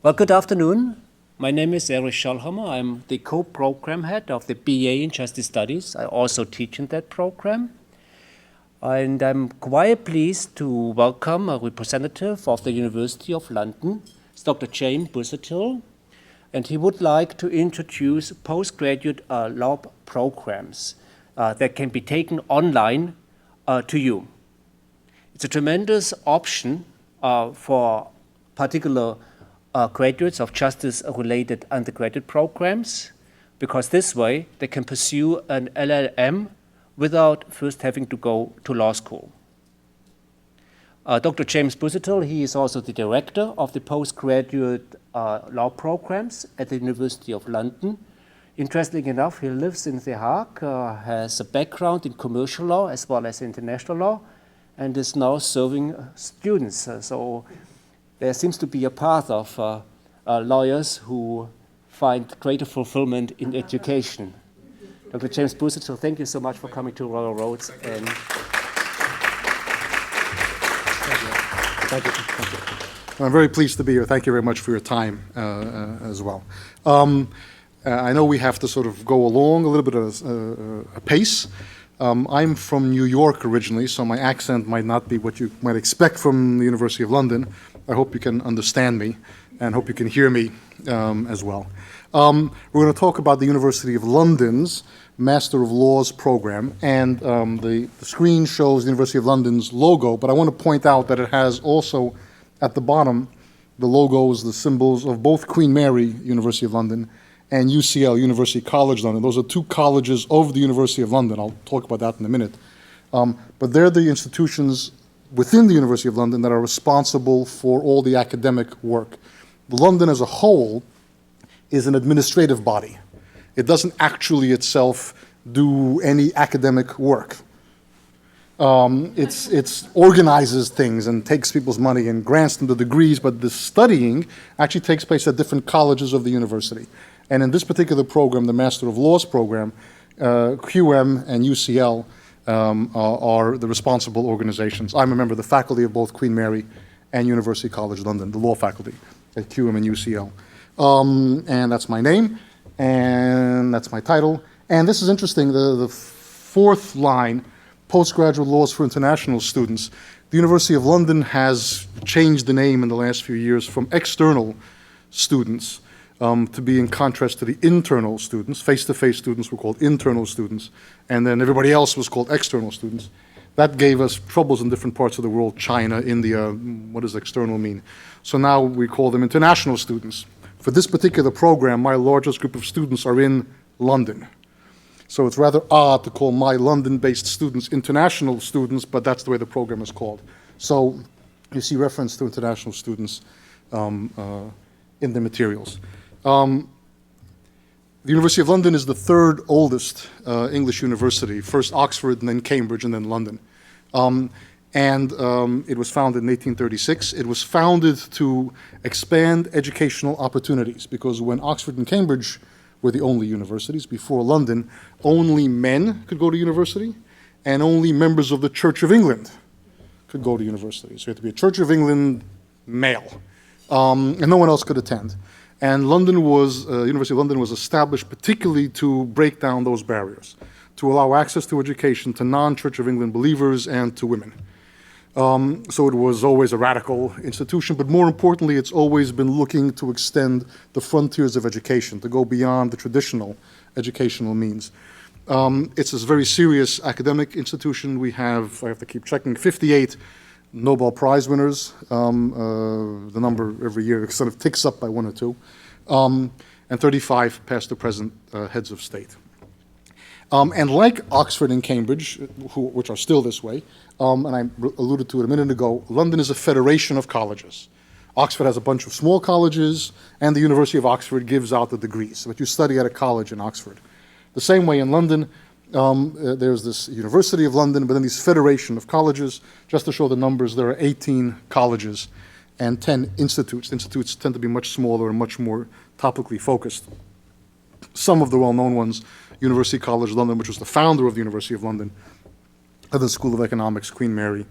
Well, good afternoon. My name is Erich Schallhammer. I'm the co-program head of the BA in Justice Studies. I also teach in that program. And I'm quite pleased to welcome a representative of the University of London, it's Dr. James Busuttil, and he would like to introduce postgraduate law programs that can be taken online to you. It's a tremendous option for particular graduates of justice-related undergraduate programs, because this way they can pursue an LLM without first having to go to law school. Dr. James Busuttil, he is also the director of the postgraduate law programs at the University of London. Interestingly enough, he lives in The Hague, has a background in commercial law as well as international law, and is now serving students. So there seems to be a path of lawyers who find greater fulfillment in education. Dr. James Busuttil, thank you so much for coming to Royal Roads. And Thank you. I'm very pleased to be here. Thank you very much for your time as well. I know we have to sort of go along a little bit of a pace. I'm from New York originally, so my accent might not be what you might expect from the University of London. I hope you can understand me and hope you can hear me as well. We're going to talk about the University of London's Master of Laws program, and the screen shows the University of London's logo, but I want to point out that it has also at the bottom the logos, the symbols of both Queen Mary, University of London, and UCL, University College London. Those are two colleges of the University of London. I'll talk about that in a minute. But they're the institutions within the University of London that are responsible for all the academic work. London as a whole is an administrative body. It doesn't actually itself do any academic work. It organizes things and takes people's money and grants them the degrees, but the studying actually takes place at different colleges of the university. And in this particular program, the Master of Laws program, QM and UCL are the responsible organizations. I'm a member of the faculty of both Queen Mary and University College London, the law faculty at QM and UCL. And that's my name, and that's my title. And this is interesting, the fourth line, Postgraduate Laws for International Students. The University of London has changed the name in the last few years from external students to be in contrast to the internal students. Face-to-face students were called internal students, and then everybody else was called external students. That gave us troubles in different parts of the world, China, India. What does external mean? So now we call them international students. For this particular program, my largest group of students are in London. So it's rather odd to call my London-based students international students, but that's the way the program is called. So you see reference to international students in the materials. The University of London is the third oldest English university, first Oxford and then Cambridge and then London. It was founded in 1836. It was founded to expand educational opportunities, because when Oxford and Cambridge were the only universities, before London, only men could go to university and only members of the Church of England could go to university. So you had to be a Church of England male, and no one else could attend. And University of London was established particularly to break down those barriers, to allow access to education to non-Church of England believers and to women. So it was always a radical institution, but more importantly, it's always been looking to extend the frontiers of education, to go beyond the traditional educational means. It's a very serious academic institution. We have, I have to keep checking, 58 Nobel Prize winners. The number every year sort of ticks up by one or two, and 35 past the present heads of state. And like Oxford and Cambridge, which are still this way, and I alluded to it a minute ago, London is a federation of colleges. Oxford has a bunch of small colleges, and the University of Oxford gives out the degrees, but you study at a college in Oxford. The same way in London, there's this University of London, but then this federation of colleges. Just to show the numbers, there are 18 colleges and 10 institutes. Institutes tend to be much smaller and much more topically focused. Some of the well-known ones, University College London, which was the founder of the University of London, London School of Economics, Queen Mary,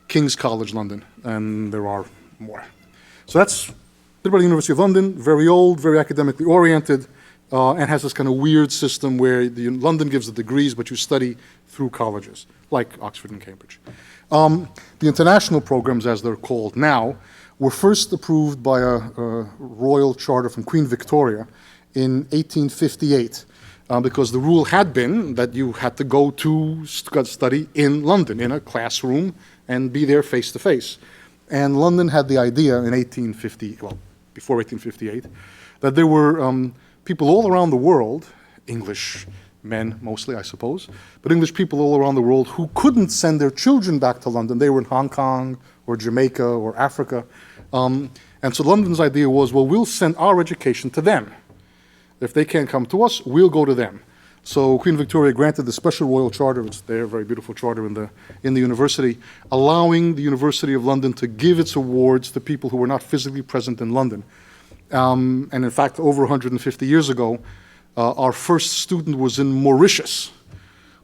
King's College London, and there are more. So that's did by the University of London, very old, very academically oriented, and has this kind of weird system where London gives the degrees, but you study through colleges, like Oxford and Cambridge. The international programs, as they're called now, were first approved by a royal charter from Queen Victoria in 1858, because the rule had been that you had to go to study in London, in a classroom, and be there face to face. And London had the idea in 1850, well, before 1858, that there were people all around the world, English men mostly, I suppose, but English people all around the world who couldn't send their children back to London. They were in Hong Kong or Jamaica or Africa. And so London's idea was, well, we'll send our education to them. If they can't come to us, we'll go to them. So Queen Victoria granted the special royal charter, it's their very beautiful charter in the university, allowing the University of London to give its awards to people who were not physically present in London. And in fact, over 150 years ago, our first student was in Mauritius,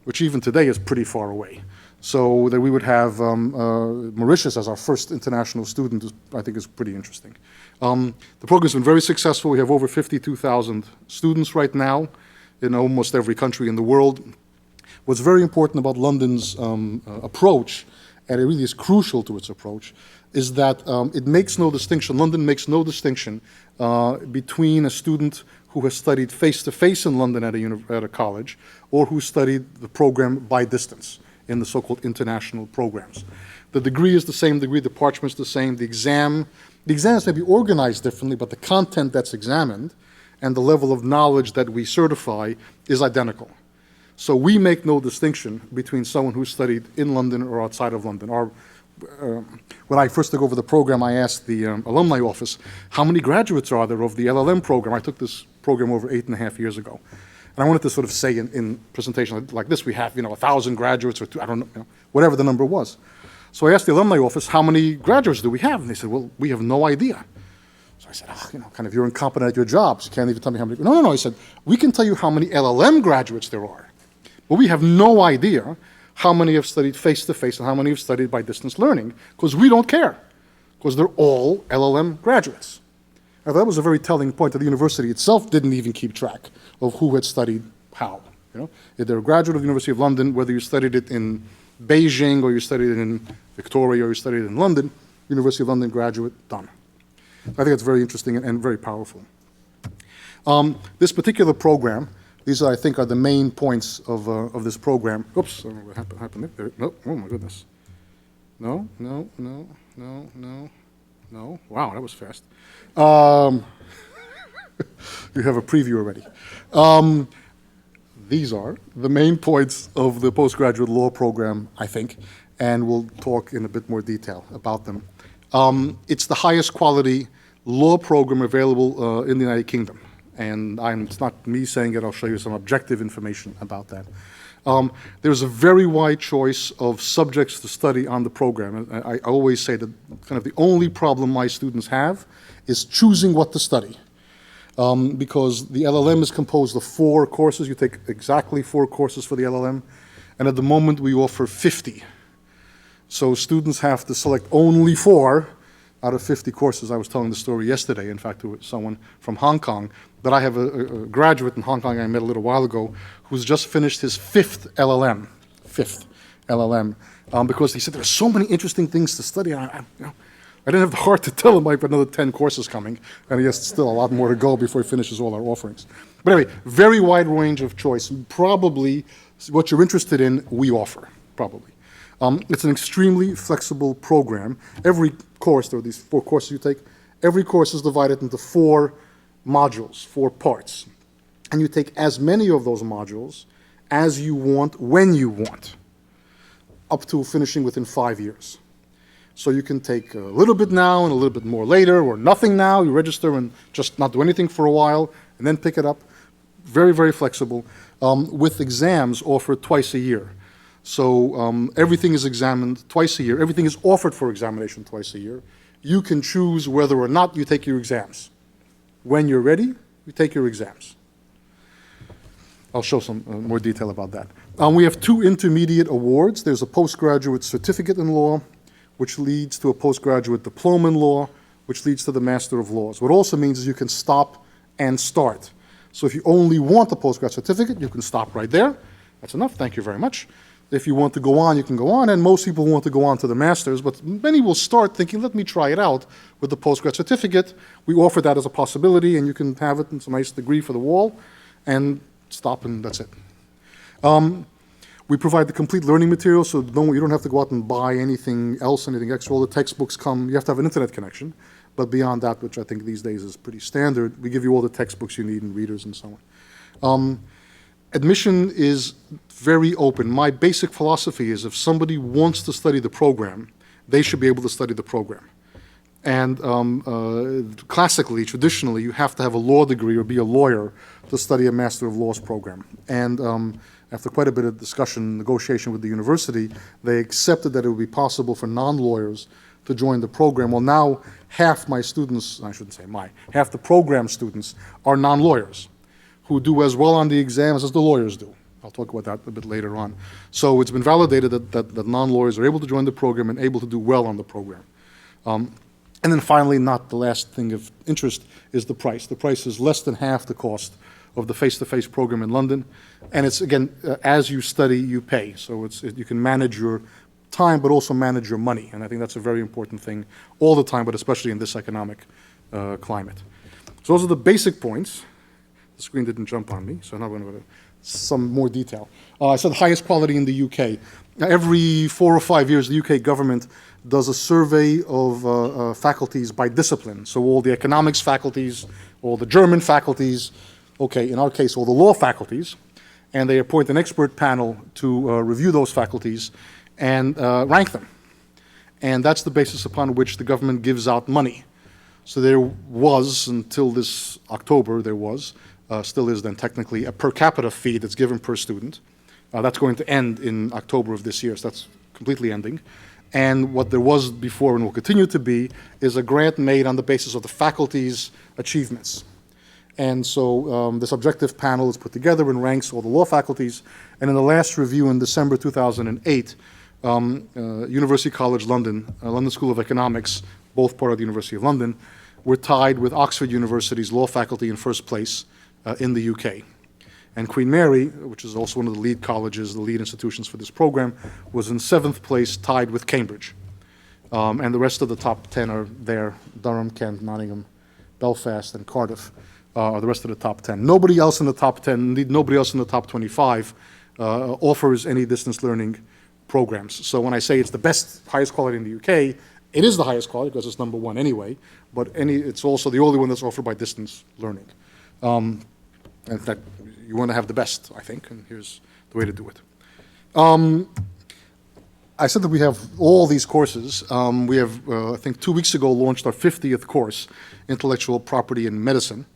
which even today is pretty far away. So that we would have Mauritius as our first international student, I think is pretty interesting. The program's been very successful. We have over 52,000 students right now in almost every country in the world. What's very important about London's approach, and it really is crucial to its approach, is that it makes no distinction, London makes no distinction between a student who has studied face-to-face in London at a college or who studied the program by distance in the so-called international programs. The degree is the same degree, the parchment's the same, the exams may be organized differently, but the content that's examined and the level of knowledge that we certify is identical. So we make no distinction between someone who studied in London or outside of London. When I first took over the program, I asked the alumni office, how many graduates are there of the LLM program? I took this program over 8.5 years ago. And I wanted to sort of say in presentation like this, we have 1,000 graduates or I don't know, whatever the number was. So I asked the alumni office, how many graduates do we have? And they said, well, we have no idea. So I said, kind of, you're incompetent at your jobs. You can't even tell me how many. No. He said, we can tell you how many LLM graduates there are. But we have no idea how many have studied face-to-face and how many have studied by distance learning, because we don't care, because they're all LLM graduates. Now, that was a very telling point that the university itself didn't even keep track of who had studied how. If they're a graduate of the University of London, whether you studied it in Beijing or you studied it in Victoria or you studied it in London, University of London graduate, done. I think it's very interesting and very powerful. This particular program, these I think are the main points of this program. Oops, I don't know what happened there. No, oh my goodness. No. Wow, that was fast. You have a preview already. These are the main points of the postgraduate law program, I think, and we'll talk in a bit more detail about them. It's the highest quality law program available in the United Kingdom. And it's not me saying it, I'll show you some objective information about that. There's a very wide choice of subjects to study on the program. And I always say that kind of the only problem my students have is choosing what to study. Because the LLM is composed of 4 courses. You take exactly 4 courses for the LLM. And at the moment, we offer 50. So students have to select only 4 out of 50 courses. I was telling the story yesterday, in fact, to someone from Hong Kong, that I have a graduate in Hong Kong I met a little while ago who's just finished his 5th LLM, because he said there's so many interesting things to study. I didn't have the heart to tell him I have another 10 courses coming, and he has still a lot more to go before he finishes all our offerings. But anyway, very wide range of choice. Probably what you're interested in, we offer, probably. It's an extremely flexible program. Every course, there are these 4 courses you take, every course is divided into 4 modules, 4 parts. And you take as many of those modules as you want, when you want, up to finishing within 5 years. So you can take a little bit now and a little bit more later, or nothing now, you register and just not do anything for a while, and then pick it up. Very, very flexible, with exams offered twice a year. So everything is examined twice a year. Everything is offered for examination twice a year. You can choose whether or not you take your exams. When you're ready, you take your exams. I'll show some more detail about that. We have 2 intermediate awards. There's a postgraduate certificate in law, which leads to a postgraduate diploma in law, which leads to the Master of Laws. What it also means is you can stop and start. So if you only want the postgrad certificate, you can stop right there. That's enough, thank you very much. If you want to go on, you can go on, and most people want to go on to the master's, but many will start thinking, let me try it out with the postgrad certificate. We offer that as a possibility, and you can have it in some nice degree for the wall, and stop, and that's it. We provide the complete learning material, so you don't have to go out and buy anything else, anything extra. All the textbooks come, you have to have an internet connection, but beyond that, which I think these days is pretty standard, we give you all the textbooks you need and readers and so on. Admission is very open. My basic philosophy is if somebody wants to study the program, they should be able to study the program. And classically, traditionally, you have to have a law degree or be a lawyer to study a Master of Laws program. And after quite a bit of discussion, negotiation with the university, they accepted that it would be possible for non-lawyers to join the program. Well, now half my students, I shouldn't say half the program students are non-lawyers who do as well on the exams as the lawyers do. I'll talk about that a bit later on. So it's been validated that non-lawyers are able to join the program and able to do well on the program. And then finally, not the last thing of interest, is the price. The price is less than half the cost of the face-to-face program in London. And it's, again, as you study, you pay. So you can manage your time, but also manage your money. And I think that's a very important thing all the time, but especially in this economic climate. So those are the basic points. The screen didn't jump on me, so now I'm going to go to some more detail. I said highest quality in the UK. Now, every 4 or 5 years, the UK government does a survey of faculties by discipline. So all the economics faculties, all the German faculties, okay, in our case, all the law faculties, and they appoint an expert panel to review those faculties and rank them. And that's the basis upon which the government gives out money. So there was, until this October, still is then technically, a per capita fee that's given per student. That's going to end in October of this year, so that's completely ending. And what there was before and will continue to be is a grant made on the basis of the faculty's achievements. And so this objective panel is put together and ranks all the law faculties. And in the last review in December 2008, University College London, London School of Economics, both part of the University of London, were tied with Oxford University's law faculty in first place in the UK. And Queen Mary, which is also one of the lead colleges, the lead institutions for this program, was in 7th place, tied with Cambridge. And the rest of the top 10 are there: Durham, Kent, Nottingham, Belfast, and Cardiff are the rest of the top 10. Nobody else in the top 10, indeed nobody else in the top 25, offers any distance learning programs. So when I say it's the best, highest quality in the UK, it is the highest quality because it's number one anyway, but it's also the only one that's offered by distance learning. In fact, you want to have the best, I think, and here's the way to do it. I said that we have all these courses. We have, I think 2 weeks ago, launched our 50th course, Intellectual Property in Medicine.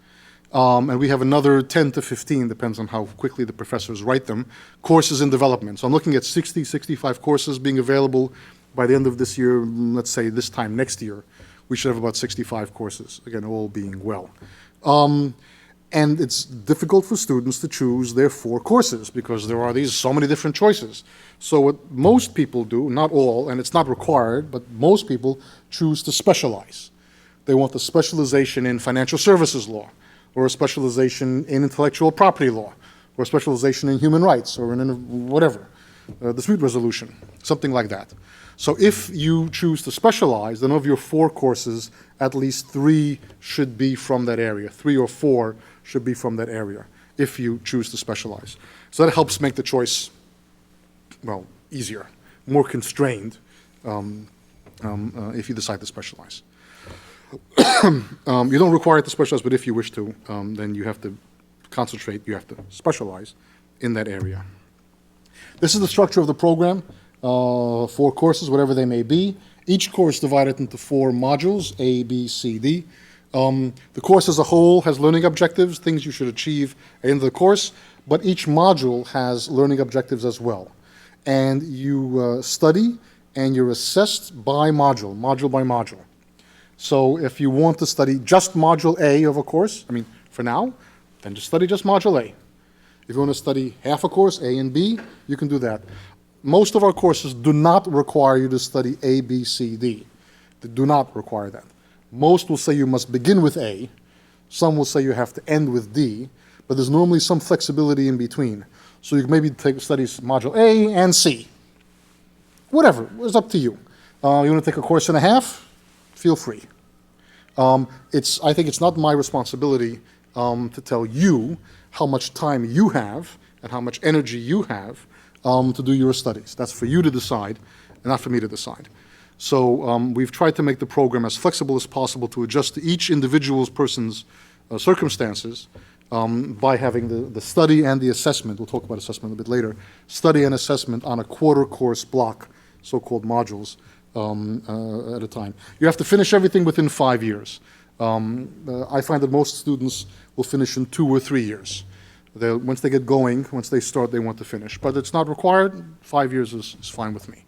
And we have another 10 to 15, depends on how quickly the professors write them, courses in development. So I'm looking at 60, 65 courses being available by the end of this year. Let's say this time next year, we should have about 65 courses, again, all being well. And it's difficult for students to choose their 4 courses because there are so many different choices. So what most people do, not all, and it's not required, but most people choose to specialize. They want the specialization in financial services law, or a specialization in intellectual property law, or a specialization in human rights, or in whatever, dispute resolution, something like that. So if you choose to specialize, then of your 4 courses, at least 3 should be from that area. 3 or 4 should be from that area, if you choose to specialize. So that helps make the choice, well, easier, more constrained, if you decide to specialize. You don't require it to specialize, but if you wish to, then you have to concentrate, you have to specialize in that area. This is the structure of the program, 4 courses, whatever they may be. Each course divided into 4 modules, A, B, C, D. The course as a whole has learning objectives, things you should achieve at the end of the course, but each module has learning objectives as well. And you study and you're assessed by module by module. So if you want to study just module A of a course, for now, then just study just module A. If you want to study half a course, A and B, you can do that. Most of our courses do not require you to study A, B, C, D. They do not require that. Most will say you must begin with A. Some will say you have to end with D, but there's normally some flexibility in between. So you can maybe study module A and C. Whatever, it's up to you. You want to take a course and a half? Feel free. I think it's not my responsibility to tell you how much time you have and how much energy you have to do your studies. That's for you to decide, and not for me to decide. So we've tried to make the program as flexible as possible to adjust to each individual person's circumstances by having the study and the assessment, we'll talk about assessment a bit later, study and assessment on a quarter course block, so-called modules, at a time. You have to finish everything within 5 years. I find that most students will finish in 2 or 3 years. Once they get going, once they start, they want to finish. But it's not required. 5 years is fine with me.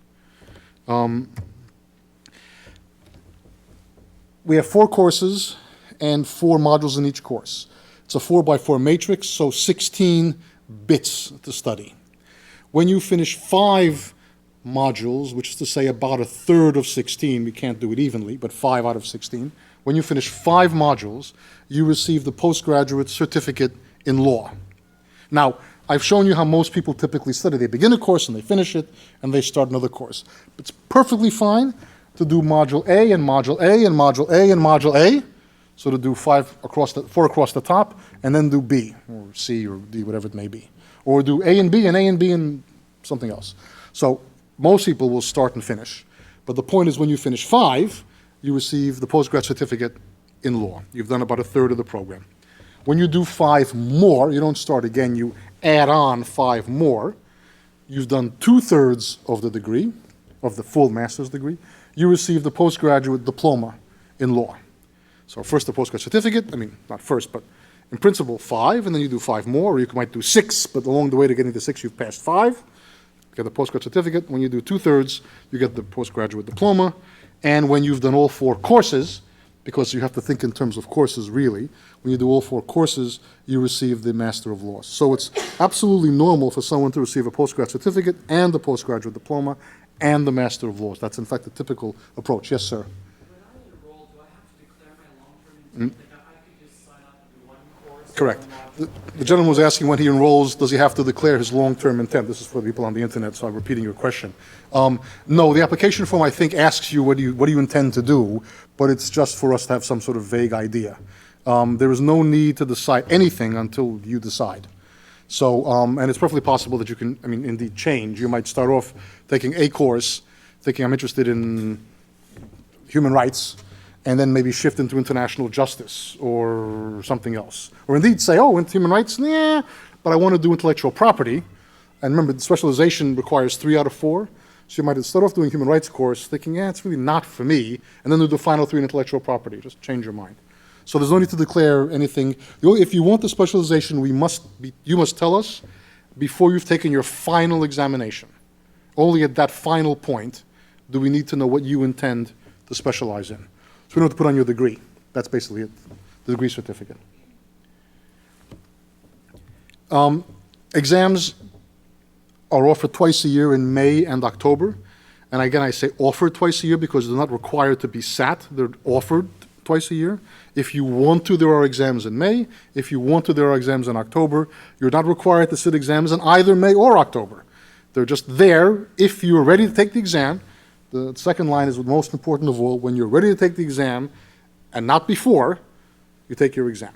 We have 4 courses and 4 modules in each course. It's a 4x4 matrix, so 16 bits to study. When you finish 5 modules, which is to say about a third of 16, we can't do it evenly, but 5 out of 16. When you finish 5 modules, you receive the postgraduate certificate in law. Now, I've shown you how most people typically study. They begin a course and they finish it, and they start another course. It's perfectly fine to do module A and module A and module A and module A, so to do 4 across the top, and then do B, or C, or D, whatever it may be. Or do A and B and A and B and something else. So most people will start and finish. But the point is when you finish 5, you receive the postgrad certificate in law. You've done about a third of the program. When you do 5 more, you don't start again, you add on 5 more. You've done 2/3 of the degree, of the full master's degree. You receive the postgraduate diploma in law. So first the postgrad certificate, not first, but in principle 5, and then you do 5 more, or you might do 6, but along the way to getting to 6, you've passed 5. You get the postgrad certificate. When you do 2/3, you get the postgraduate diploma. And when you've done all 4 courses, because you have to think in terms of courses really, when you do all 4 courses, you receive the Master of Laws. So it's absolutely normal for someone to receive a postgrad certificate and the postgraduate diploma and the Master of Laws. That's in fact the typical approach. Yes, sir? When I enroll, do I have to declare my long-term intent? Like I could just sign up and do 1 course? Correct. Or 1 module? The gentleman was asking when he enrolls, does he have to declare his long-term intent? This is for the people on the internet, so I'm repeating your question. No, the application form, I think, asks you what do you intend to do, but it's just for us to have some sort of vague idea. There is no need to decide anything until you decide. So, and it's perfectly possible that you can, indeed change. You might start off taking a course, thinking I'm interested in human rights, and then maybe shift into international justice or something else. Or indeed say, oh, into human rights, yeah, but I want to do intellectual property. And remember, the specialization requires 3 out of 4. So you might start off doing human rights course thinking, yeah, it's really not for me, and then do the final 3 in intellectual property. Just change your mind. So there's no need to declare anything. If you want the specialization, you must tell us before you've taken your final examination. Only at that final point do we need to know what you intend to specialize in. So we don't have to put on your degree. That's basically it, the degree certificate. Exams are offered twice a year in May and October. And again, I say offered twice a year because they're not required to be sat. They're offered twice a year. If you want to, there are exams in May. If you want to, there are exams in October. You're not required to sit exams in either May or October. They're just there if you're ready to take the exam. The second line is the most important of all. When you're ready to take the exam, and not before, you take your exam.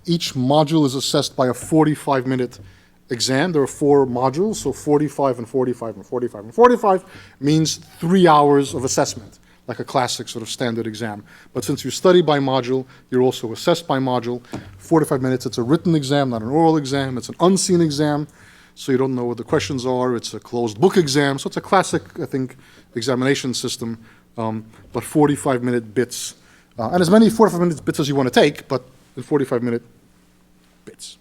Each module is assessed by a 45-minute exam. There are 4 modules, so 45 and 45 and 45 and 45 means 3 hours of assessment, like a classic sort of standard exam. But since you study by module, you're also assessed by module. 45 minutes, it's a written exam, not an oral exam. It's an unseen exam, so you don't know what the questions are. It's a closed book exam, so it's a classic, I think, examination system, but 45-minute bits. And as many 45-minute bits as you want to take, but in 45-minute bits.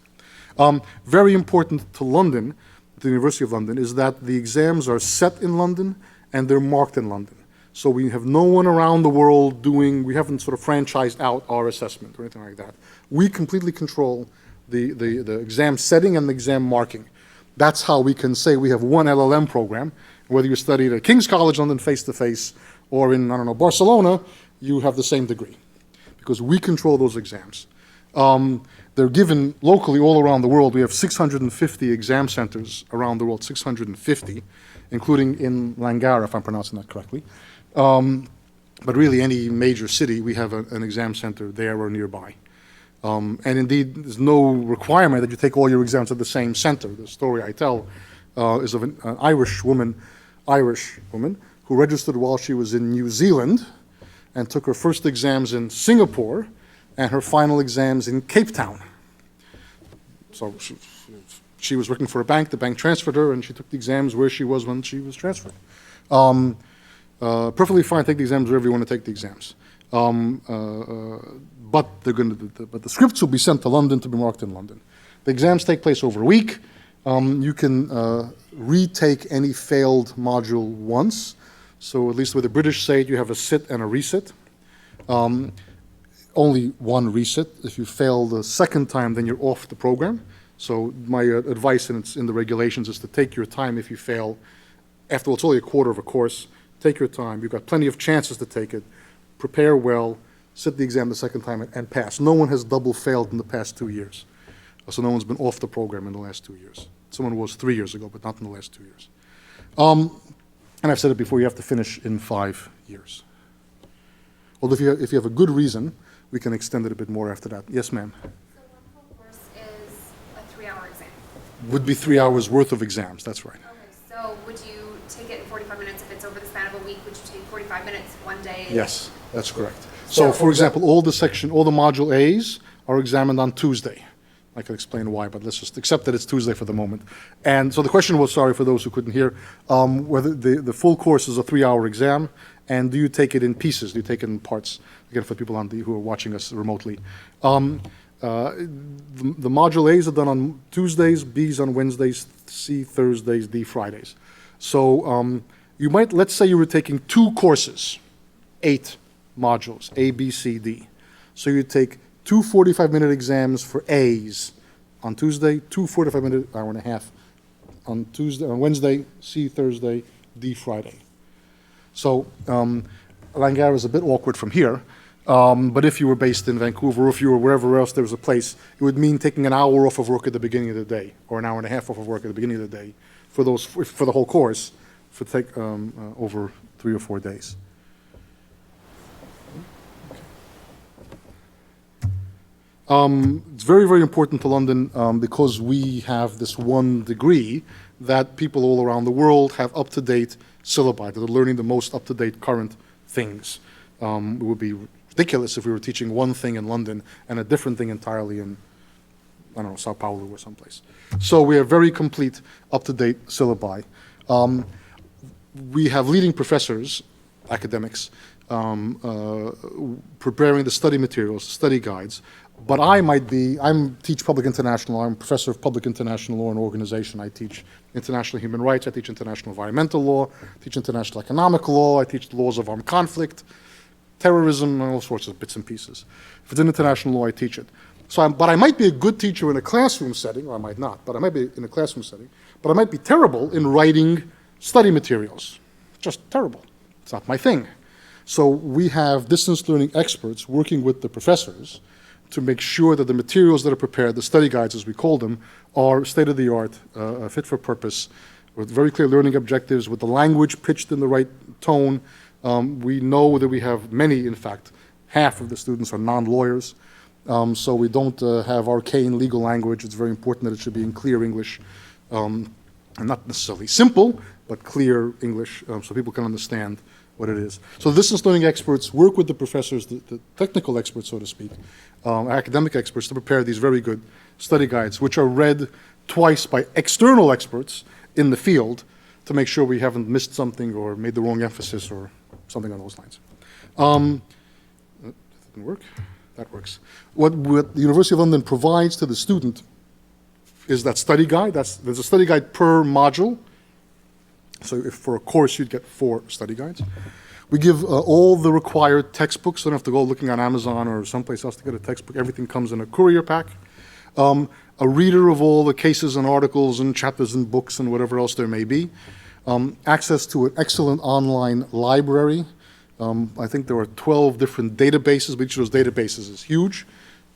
Very important to London, the University of London, is that the exams are set in London and they're marked in London. So we have no one around the world we haven't sort of franchised out our assessment or anything like that. We completely control the exam setting and the exam marking. That's how we can say we have one LLM program. Whether you studied at King's College London face-to-face or in, Barcelona, you have the same degree, because we control those exams. They're given locally all around the world. We have 650 exam centers around the world, 650, including in Langara, if I'm pronouncing that correctly. But really, any major city, we have an exam center there or nearby. And indeed, there's no requirement that you take all your exams at the same center. The story I tell is of an Irish woman who registered while she was in New Zealand and took her first exams in Singapore and her final exams in Cape Town. So she was working for a bank, the bank transferred her, and she took the exams where she was when she was transferred. Perfectly fine, take the exams wherever you want to take the exams. But the scripts will be sent to London to be marked in London. The exams take place over a week. You can retake any failed module once. So at least with the British say it, you have a sit and a resit. Only one resit. If you fail the second time, then you're off the program. So my advice, and it's in the regulations, is to take your time if you fail. After all, it's only a quarter of a course. Take your time. You've got plenty of chances to take it. Prepare well. Sit the exam the second time and pass. No one has double failed in the past 2 years. So no one's been off the program in the last 2 years. Someone was 3 years ago, but not in the last 2 years. And I've said it before, you have to finish in 5 years. Although if you have a good reason, we can extend it a bit more after that. Yes, ma'am? So one whole course is a 3-hour exam? Would be 3 hours worth of exams, that's right. Okay, so would you take it in 45 minutes if it's over the span of a week? Would you take 45 minutes one day? Yes, that's correct. So, for example, all the module A's are examined on Tuesday. I can explain why, but let's just accept that it's Tuesday for the moment. And so the question was, sorry for those who couldn't hear, whether the full course is a 3-hour exam, and do you take it in pieces? Do you take it in parts? Again, for people who are watching us remotely. The module A's are done on Tuesdays, B's on Wednesdays, C Thursdays, D Fridays. So you might, let's say you were taking 2 courses, 8 modules, A, B, C, D. So you take 2 45-minute exams for A's on Tuesday, 2 45-minute, hour and a half on Wednesday, C Thursday, D Friday. So Langara is a bit awkward from here, but if you were based in Vancouver, or if you were wherever else there was a place, it would mean taking an hour off of work at the beginning of the day, or an hour and a half off of work at the beginning of the day for the whole course, for take over 3 or 4 days. It's very, very important to London because we have this one degree that people all around the world have up-to-date syllabi, that they're learning the most up-to-date current things. It would be ridiculous if we were teaching one thing in London and a different thing entirely in, I don't know, Sao Paulo or someplace. So we have very complete, up-to-date syllabi. We have leading professors, academics, preparing the study materials, study guides. But I teach public international law. I'm a professor of public international law and organization. I teach international human rights. I teach international environmental law. I teach international economic law. I teach the laws of armed conflict, terrorism, and all sorts of bits and pieces. If it's in international law, I teach it. But I might be a good teacher in a classroom setting, or I might not, but I might be in a classroom setting. But I might be terrible in writing study materials. Just terrible. It's not my thing. So we have distance learning experts working with the professors to make sure that the materials that are prepared, the study guides as we call them, are state-of-the-art, fit for purpose, with very clear learning objectives, with the language pitched in the right tone. We know that we have many, in fact, half of the students are non-lawyers, so we don't have arcane legal language. It's very important that it should be in clear English, and not necessarily simple, but clear English, so people can understand what it is. So the distance learning experts work with the professors, the technical experts, so to speak, academic experts, to prepare these very good study guides, which are read twice by external experts in the field to make sure we haven't missed something or made the wrong emphasis or something on those lines. That didn't work. That works. What the University of London provides to the student is that study guide. There's a study guide per module. So if for a course, you'd get 4 study guides. We give all the required textbooks. You don't have to go looking on Amazon or someplace else to get a textbook. Everything comes in a courier pack. A reader of all the cases and articles and chapters and books and whatever else there may be. Access to an excellent online library. I think there are 12 different databases, but each of those databases is huge.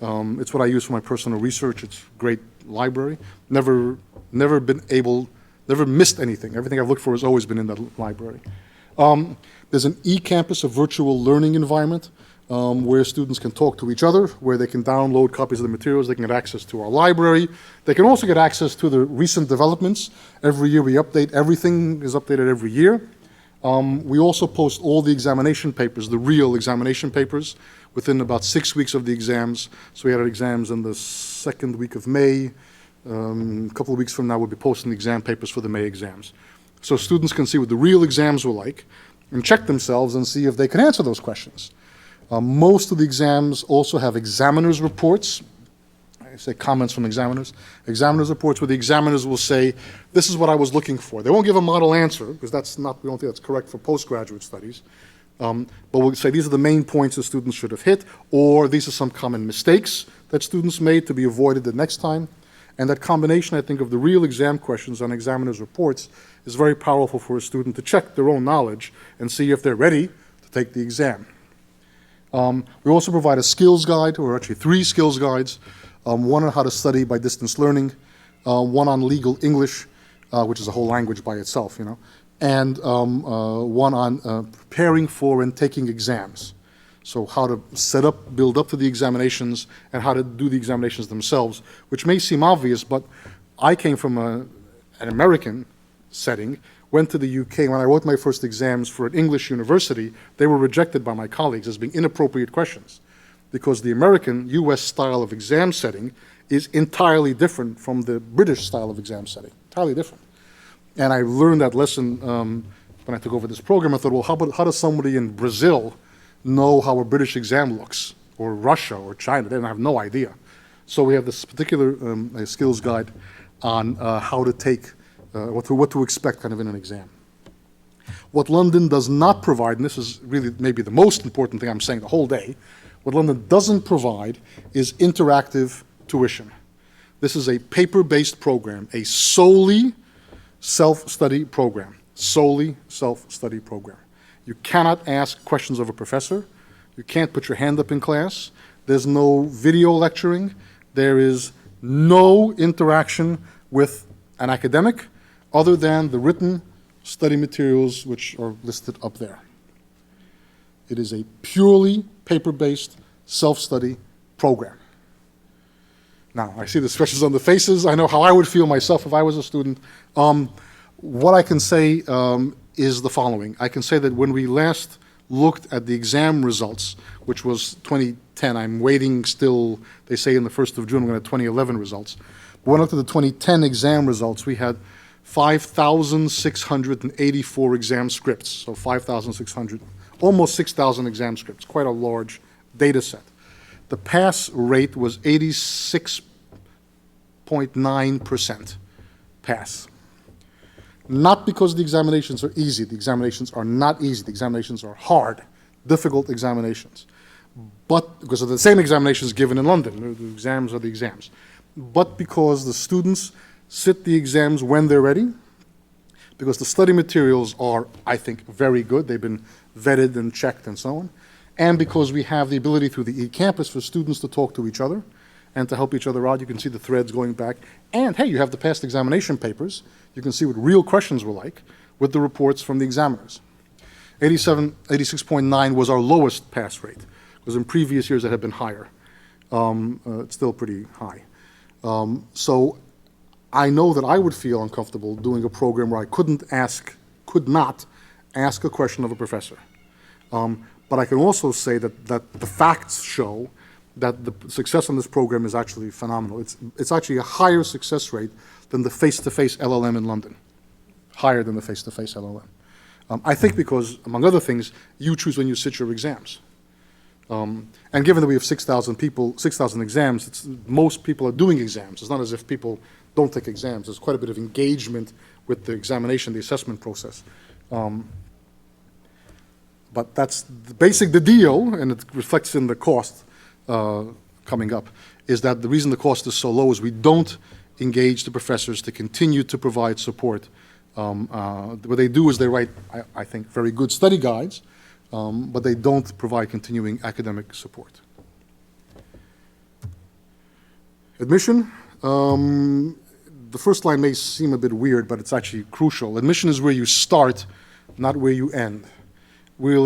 It's what I use for my personal research. It's a great library. Never missed anything. Everything I've looked for has always been in that library. There's an e-campus, a virtual learning environment, where students can talk to each other, where they can download copies of the materials, they can get access to our library. They can also get access to the recent developments. Every year we update, everything is updated every year. We also post all the examination papers, the real examination papers, within about 6 weeks of the exams. So we had our exams in the second week of May. A couple of weeks from now, we'll be posting the exam papers for the May exams. So students can see what the real exams were like and check themselves and see if they can answer those questions. Most of the exams also have examiners' reports. I say comments from examiners. Examiners' reports where the examiners will say, this is what I was looking for. They won't give a model answer, because we don't think that's correct for postgraduate studies. But we'll say these are the main points that students should have hit, or these are some common mistakes that students made to be avoided the next time. And that combination, I think, of the real exam questions and examiners' reports is very powerful for a student to check their own knowledge and see if they're ready to take the exam. We also provide a skills guide, or actually 3 skills guides, one on how to study by distance learning, one on legal English, which is a whole language by itself, you know, and one on preparing for and taking exams. So how to set up, build up to the examinations, and how to do the examinations themselves, which may seem obvious, but I came from an American setting, went to the UK. When I wrote my first exams for an English university, they were rejected by my colleagues as being inappropriate questions, because the American US style of exam setting is entirely different from the British style of exam setting, entirely different. And I learned that lesson when I took over this program. I thought, well, how does somebody in Brazil know how a British exam looks, or Russia, or China? They don't have no idea. So we have this particular skills guide on how to take, what to expect kind of in an exam. What London does not provide, and this is really maybe the most important thing I'm saying the whole day, what London doesn't provide is interactive tuition. This is a paper-based program, a solely self-study program, solely self-study program. You cannot ask questions of a professor. You can't put your hand up in class. There's no video lecturing. There is no interaction with an academic other than the written study materials which are listed up there. It is a purely paper-based self-study program. Now, I see the expressions on the faces. I know how I would feel myself if I was a student. What I can say is the following. I can say that when we last looked at the exam results, which was 2010, I'm waiting still, they say in the 1st of June, we're going to have 2011 results. But when I looked at the 2010 exam results, we had 5,684 exam scripts, so 5,600, almost 6,000 exam scripts, quite a large data set. The pass rate was 86.9% pass. Not because the examinations are easy. The examinations are not easy. The examinations are hard, difficult examinations. But because of the same examinations given in London, the exams are the exams. But because the students sit the exams when they're ready, because the study materials are, I think, very good. They've been vetted and checked and so on. And because we have the ability through the e-campus for students to talk to each other and to help each other out. You can see the threads going back. And hey, you have the past examination papers. You can see what real questions were like with the reports from the examiners. 86.9 was our lowest pass rate, because in previous years it had been higher. It's still pretty high. So I know that I would feel uncomfortable doing a program where I could not ask a question of a professor. But I can also say that the facts show that the success on this program is actually phenomenal. It's actually a higher success rate than the face-to-face LLM in London, higher than the face-to-face LLM. I think because, among other things, you choose when you sit your exams. And given that we have 6,000 people, 6,000 exams, most people are doing exams. It's not as if people don't take exams. There's quite a bit of engagement with the examination, the assessment process. But that's the deal, and it reflects in the cost coming up, is that the reason the cost is so low is we don't engage the professors to continue to provide support. What they do is they write, I think, very good study guides, but they don't provide continuing academic support. Admission. The first line may seem a bit weird, but it's actually crucial. Admission is where you start, not where you end. We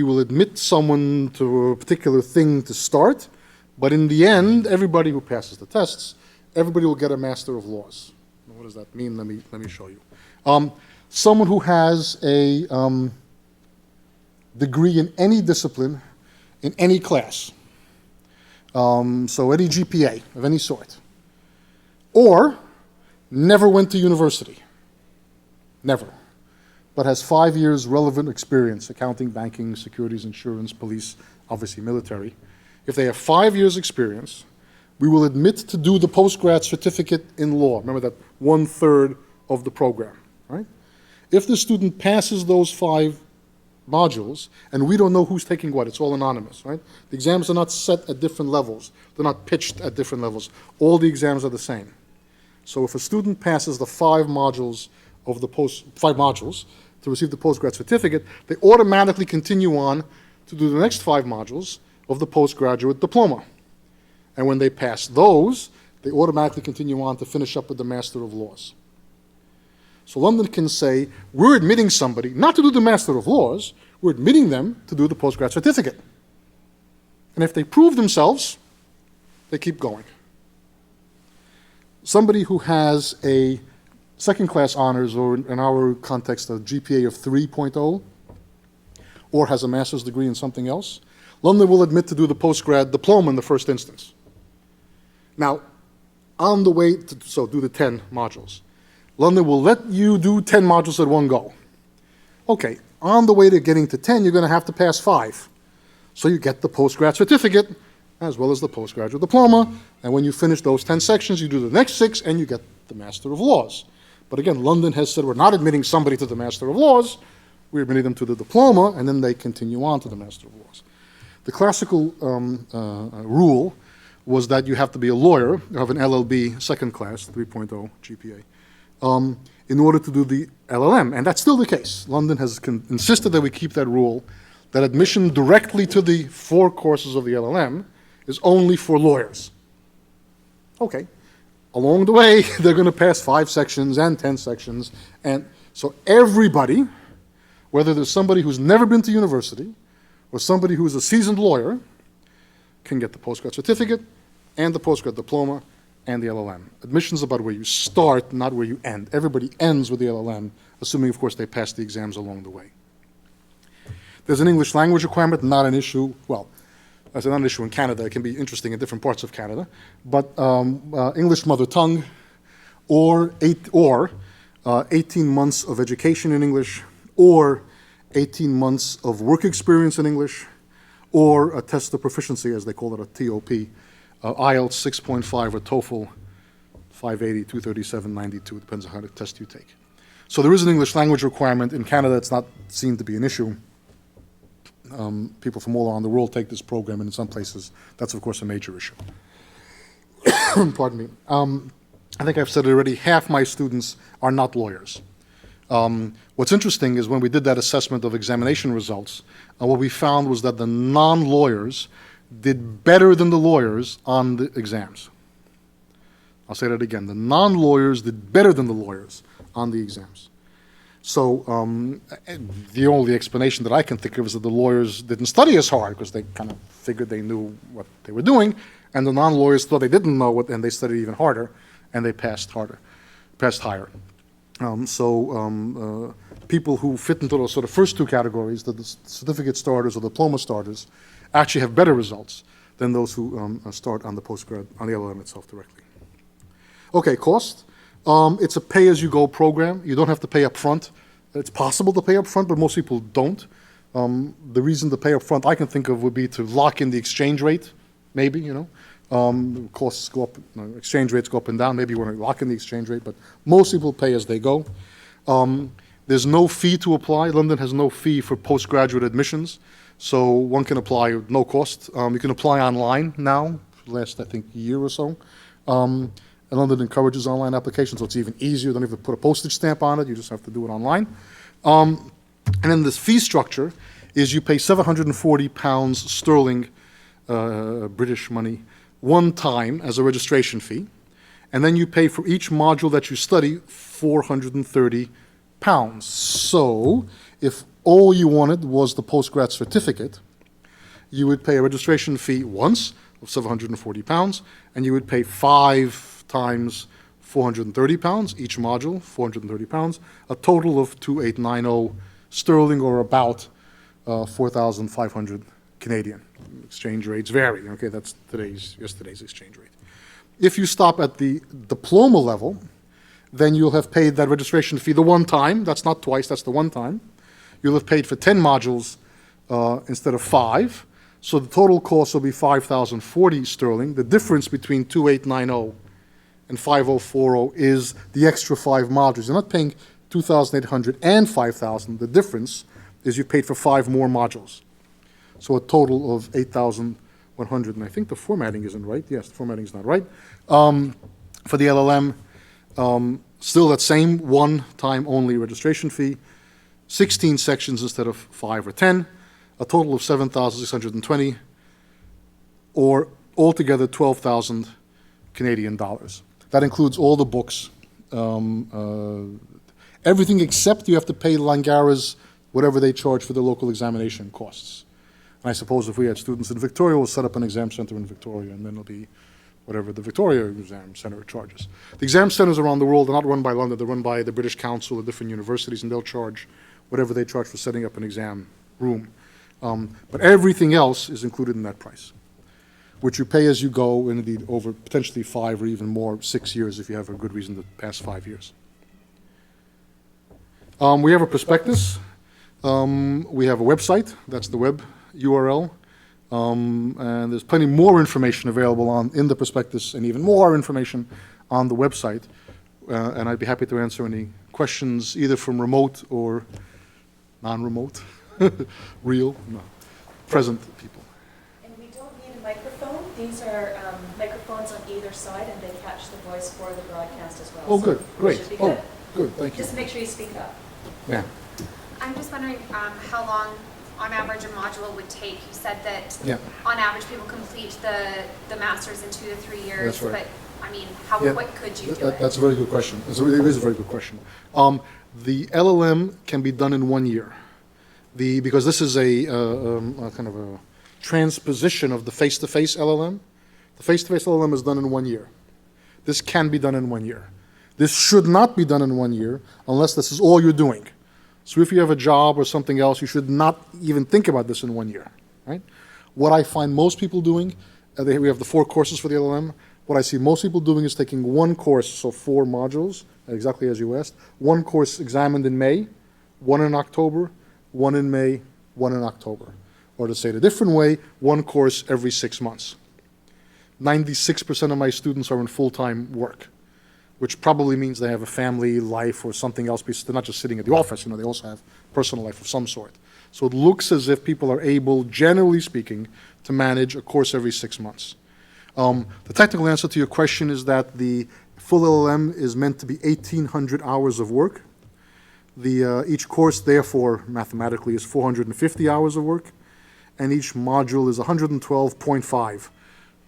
will admit someone to a particular thing to start, but in the end, everybody who passes the tests, everybody will get a Master of Laws. What does that mean? Let me show you. Someone who has a degree in any discipline, in any class, so any GPA of any sort, or never went to university, never, but has 5 years relevant experience, accounting, banking, securities, insurance, police, obviously military. If they have 5 years experience, we will admit to do the postgrad certificate in law. Remember that 1/3 of the program, right? If the student passes those 5 modules, and we don't know who's taking what, it's all anonymous, right? The exams are not set at different levels. They're not pitched at different levels. All the exams are the same. So if a student passes the 5 modules of the 5 modules to receive the postgrad certificate, they automatically continue on to do the next 5 modules of the postgraduate diploma. And when they pass those, they automatically continue on to finish up with the Master of Laws. So London can say, we're admitting somebody not to do the Master of Laws, we're admitting them to do the postgrad certificate. And if they prove themselves, they keep going. Somebody who has a second-class honors, or in our context, a GPA of 3.0, or has a master's degree in something else, London will admit to do the postgrad diploma in the first instance. Now, on the way to do the 10 modules, London will let you do 10 modules at one go. Okay, on the way to getting to 10, you're going to have to pass 5. So you get the postgrad certificate, as well as the postgraduate diploma, and when you finish those 10 sections, you do the next 6, and you get the Master of Laws. But again, London has said we're not admitting somebody to the Master of Laws, we're admitting them to the diploma, and then they continue on to the Master of Laws. The classical rule was that you have to be a lawyer, you have an LLB second class, 3.0 GPA, in order to do the LLM, and that's still the case. London has insisted that we keep that rule, that admission directly to the 4 courses of the LLM is only for lawyers. Okay, along the way, they're going to pass 5 sections and 10 sections, and so everybody, whether there's somebody who's never been to university or somebody who's a seasoned lawyer, can get the postgrad certificate and the postgrad diploma and the LLM. Admission's about where you start, not where you end. Everybody ends with the LLM, assuming, of course, they pass the exams along the way. There's an English language requirement, not an issue. Well, that's not an issue in Canada. It can be interesting in different parts of Canada. But English mother tongue or 18 months of education in English, or 18 months of work experience in English, or a test of proficiency, as they call it, a TOP, IELTS 6.5 or TOEFL 580, 237, 92, depends on how the test you take. So there is an English language requirement. In Canada, it's not seen to be an issue. People from all around the world take this program, and in some places, that's, of course, a major issue. Pardon me. I think I've said it already, half my students are not lawyers. What's interesting is when we did that assessment of examination results, what we found was that the non-lawyers did better than the lawyers on the exams. I'll say that again. The non-lawyers did better than the lawyers on the exams. So the only explanation that I can think of is that the lawyers didn't study as hard because they kind of figured they knew what they were doing, and the non-lawyers thought they didn't know it, and they studied even harder, and they passed higher. People who fit into those sort of first 2 categories, the certificate starters or diploma starters, actually have better results than those who start on the postgrad, on the LLM itself directly. Okay, cost. It's a pay-as-you-go program. You don't have to pay up front. It's possible to pay up front, but most people don't. The reason to pay up front I can think of would be to lock in the exchange rate, maybe, you know. Costs go up, exchange rates go up and down. Maybe you want to lock in the exchange rate, but most people pay as they go. There's no fee to apply. London has no fee for postgraduate admissions, so one can apply at no cost. You can apply online now, for the last, I think, year or so. And London encourages online applications, so it's even easier. You don't have to put a postage stamp on it. You just have to do it online. And then this fee structure is you pay £740 sterling, British money, one time as a registration fee, and then you pay for each module that you study £430. So if all you wanted was the postgrad certificate, you would pay a registration fee once of £740, and you would pay 5 times £430, each module, £430, a total of 2,890 sterling, or about 4,500 Canadian. Exchange rates vary. Okay, that's yesterday's exchange rate. If you stop at the diploma level, then you'll have paid that registration fee the one time. That's not twice, that's the one time. You'll have paid for 10 modules instead of 5. So the total cost will be 5,040 sterling. The difference between 2,890 and 5,040 is the extra 5 modules. You're not paying 2,800 and 5,000. The difference is you paid for 5 more modules. So a total of 8,100. And I think the formatting isn't right. Yes, the formatting is not right. For the LLM, still that same one-time only registration fee, 16 sections instead of 5 or 10, a total of 7,620, or altogether 12,000 Canadian dollars. That includes all the books, everything except you have to pay Langara's whatever they charge for the local examination costs. And I suppose if we had students in Victoria, we'll set up an exam center in Victoria, and then it'll be whatever the Victoria Exam Center charges. The exam centers around the world are not run by London, they're run by the British Council of different universities, and they'll charge whatever they charge for setting up an exam room. But everything else is included in that price, which you pay as you go, and indeed over potentially 5 or even more, 6 years if you have a good reason to pass 5 years. We have a prospectus. We have a website, that's the web URL. And there's plenty more information available in the prospectus, and even more information on the website. And I'd be happy to answer any questions, either from remote or non-remote, real, no, present people. And we don't need a microphone. These are microphones on either side, and they catch the voice for the broadcast as well. Oh, So good, great. should be Oh, good. good, thank you. Just make sure you speak up. Yeah. I'm just wondering how long, on average, a module would take. You said that Yeah. on average people complete the master's in 2 to 3 years. That's right. But I mean, how Yeah, quick could you do it? That's a very good question. It is a very good question. The LLM can be done in 1 year. Because this is a kind of a transposition of the face-to-face LLM. The face-to-face LLM is done in 1 year. This can be done in 1 year. This should not be done in 1 year unless this is all you're doing. So if you have a job or something else, you should not even think about this in 1 year, right? What I find most people doing, we have the 4 courses for the LLM. What I see most people doing is taking 1 course, so 4 modules, exactly as you asked. 1 course examined in May, 1 in October, 1 in May, 1 in October. Or to say it a different way, 1 course every 6 months. 96% of my students are in full-time work, which probably means they have a family life or something else, because they're not just sitting at the office, they also have personal life of some sort. So it looks as if people are able, generally speaking, to manage a course every 6 months. The technical answer to your question is that the full LLM is meant to be 1,800 hours of work. Each course, therefore, mathematically, is 450 hours of work, and each module is 112.5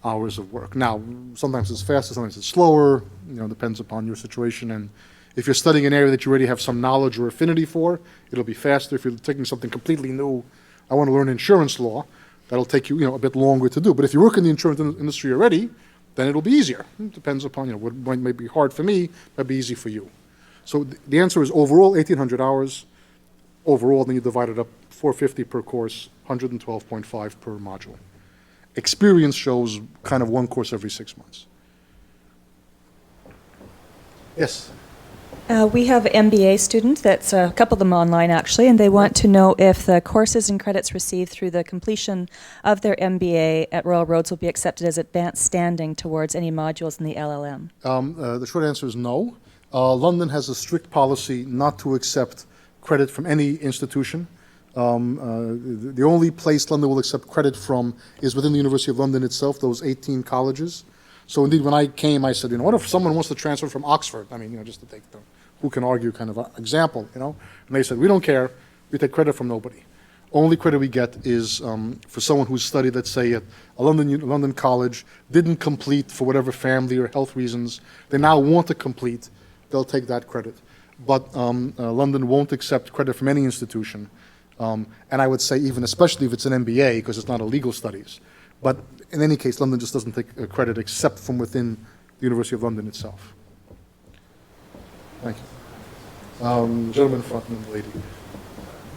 hours of work. Now, sometimes it's faster, sometimes it's slower, depends upon your situation. And if you're studying an area that you already have some knowledge or affinity for, it'll be faster. If you're taking something completely new, I want to learn insurance law, that'll take you, a bit longer to do. But if you work in the insurance industry already, then it'll be easier. It depends upon, what might be hard for me, might be easy for you. So the answer is overall 1,800 hours. Overall, then you divide it up, 450 per course, 112.5 per module. Experience shows kind of 1 course every 6 months. Yes? We have MBA students, that's a couple of them online actually, and they want to know if the courses and credits received through the completion of their MBA at Royal Roads will be accepted as advanced standing towards any modules in the LLM. The short answer is no. London has a strict policy not to accept credit from any institution. The only place London will accept credit from is within the University of London itself, those 18 colleges. So indeed, when I came, I said, what if someone wants to transfer from Oxford? I mean, just to take the who can argue kind of example, And they said, we don't care, we take credit from nobody. Only credit we get is for someone who's studied, let's say, at a London college, didn't complete for whatever family or health reasons. They now want to complete, they'll take that credit. But London won't accept credit from any institution. And I would say even especially if it's an MBA, because it's not a legal studies. But in any case, London just doesn't take credit except from within the University of London itself. Thank you. Gentleman front and the lady.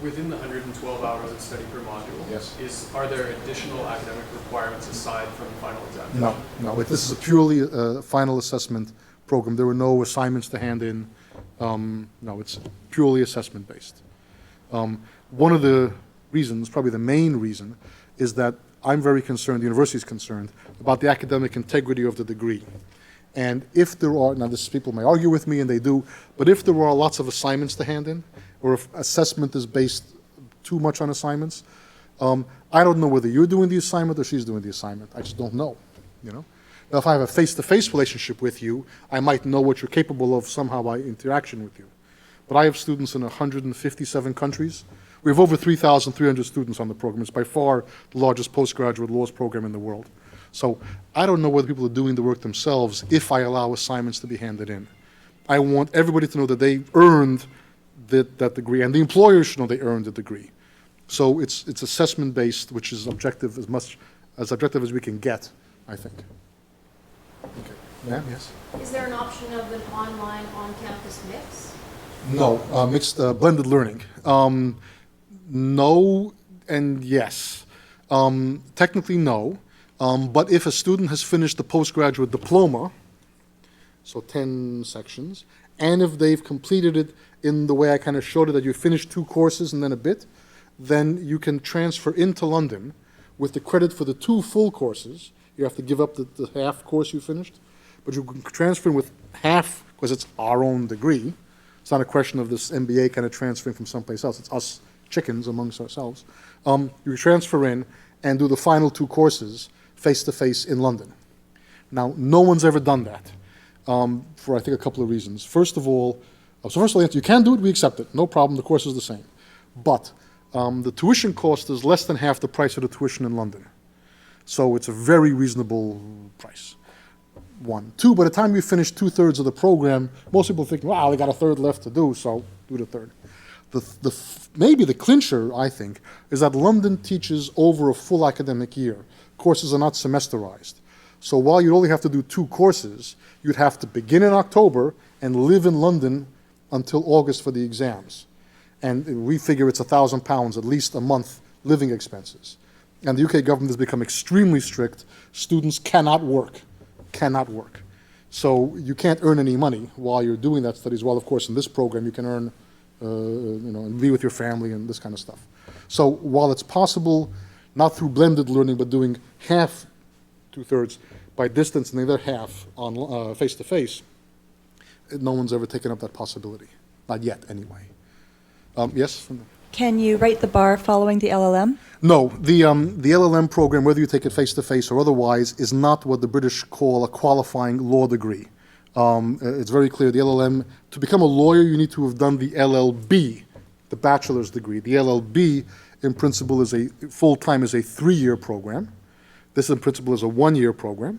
Within the 112 hours of study per module, Yes. are there additional academic requirements aside from the final exam? No. This is a purely final assessment program. There were no assignments to hand in. No, it's purely assessment based. One of the reasons, probably the main reason, is that I'm very concerned, the university is concerned, about the academic integrity of the degree. And if there are, now this people may argue with me, and they do, but if there are lots of assignments to hand in, or if assessment is based too much on assignments, I don't know whether you're doing the assignment or she's doing the assignment. I just don't know, you know? Now, if I have a face-to-face relationship with you, I might know what you're capable of somehow by interaction with you. But I have students in 157 countries. We have over 3,300 students on the program. It's by far the largest postgraduate laws program in the world. So I don't know whether people are doing the work themselves if I allow assignments to be handed in. I want everybody to know that they earned that degree, and the employers should know they earned the degree. So it's assessment-based, which is objective as objective as we can get, I think. Okay. Ma'am, yes? Is there an option of an online on-campus mix? No, mixed blended learning. No and yes. Technically, no. But if a student has finished the postgraduate diploma, so 10 sections, and if they've completed it in the way I kind of showed it, that you finished 2 courses and then a bit, then you can transfer into London with the credit for the 2 full courses. You have to give up the half course you finished, but you can transfer with half, because it's our own degree. It's not a question of this MBA kind of transferring from someplace else. It's us chickens amongst ourselves. You transfer in and do the final 2 courses face-to-face in London. Now, no one's ever done that for, I think, a couple of reasons. First of all, you can do it, we accept it. No problem, the course is the same. But the tuition cost is less than half the price of the tuition in London. So it's a very reasonable price. 1. 2, by the time you finish 2/3 of the program, most people think, wow, they got a third left to do, so do the third. Maybe the clincher, I think, is that London teaches over a full academic year. Courses are not semesterized. So while you'd only have to do 2 courses, you'd have to begin in October and live in London until August for the exams. And we figure it's £1,000 at least a month living expenses. And the UK government has become extremely strict. Students cannot work. So you can't earn any money while you're doing that studies. While, of course, in this program you can earn, and be with your family and this kind of stuff. So while it's possible, not through blended learning, but doing half, 2/3 by distance and the other half on face-to-face, no one's ever taken up that possibility. Not yet, anyway. Yes? Can you rate the bar following the LLM? No, the LLM program, whether you take it face-to-face or otherwise, is not what the British call a qualifying law degree. It's very clear, the LLM, to become a lawyer, you need to have done the LLB, the bachelor's degree. The LLB, in principle, is full-time is a 3-year program. This, in principle, is a 1-year program.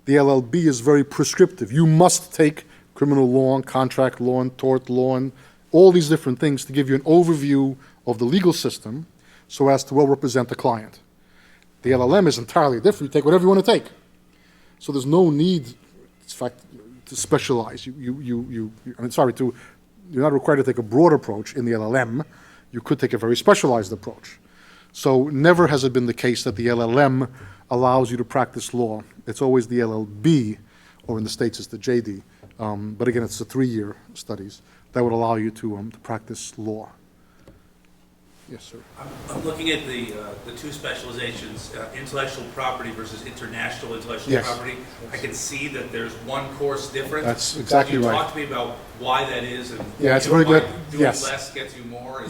The LLB is very prescriptive. You must take criminal law and contract law and tort law and all these different things to give you an overview of the legal system so as to well represent the client. The LLM is entirely different. You take whatever you want to take. So there's no need, in fact, to specialize. You're not required to take a broad approach in the LLM. You could take a very specialized approach. So never has it been the case that the LLM allows you to practice law. It's always the LLB, or in the States it's the JD. But again, it's the 3-year studies that would allow you to practice law. Yes, sir. I'm looking at the 2 specializations, intellectual property versus international intellectual Yes. property. I can see that there's 1 course difference. That's exactly Can you right. talk to me about why that is? And Yeah, it's very good. Doing Yes. less gets you more?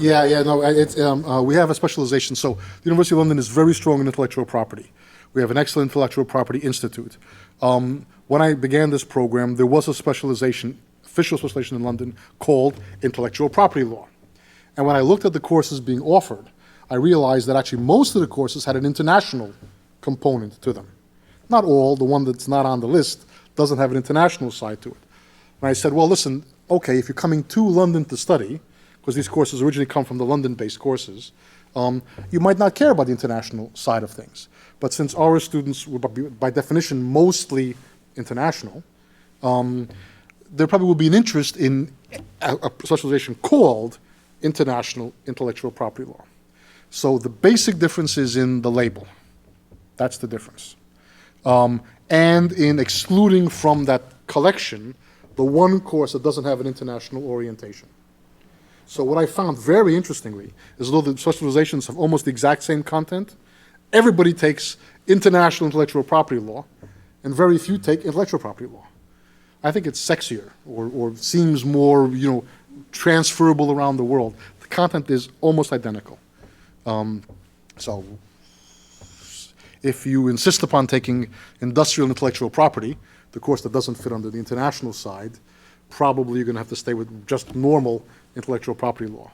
We have a specialization. So the University of London is very strong in intellectual property. We have an excellent intellectual property institute. When I began this program, there was a specialization, official specialization in London called intellectual property law. And when I looked at the courses being offered, I realized that actually most of the courses had an international component to them. Not all, the one that's not on the list doesn't have an international side to it. And I said, well, listen, okay, if you're coming to London to study, because these courses originally come from the London-based courses, you might not care about the international side of things. But since our students were by definition mostly international, there probably will be an interest in a specialization called international intellectual property law. So the basic difference is in the label. That's the difference. And in excluding from that collection the one course that doesn't have an international orientation. So what I found very interestingly is though the specializations have almost the exact same content, everybody takes international intellectual property law, and very few take intellectual property law. I think it's sexier, or seems more, transferable around the world. The content is almost identical. So if you insist upon taking industrial intellectual property, the course that doesn't fit under the international side, probably you're going to have to stay with just normal intellectual property law.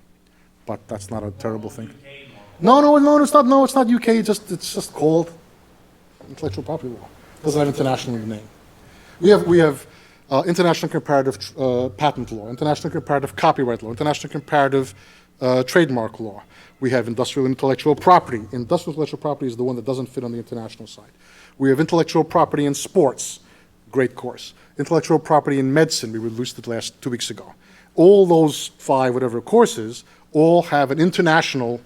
But that's not a terrible thing. No, it's not. No, it's not UK. It's just called intellectual property law. It doesn't have international in the name. We have international comparative patent law, international comparative copyright law, international comparative trademark law. We have industrial intellectual property. Industrial intellectual property is the one that doesn't fit on the international side. We have intellectual property in sports. Great course. Intellectual property in medicine. We released it 2 weeks ago. All those 5 whatever courses all have an international,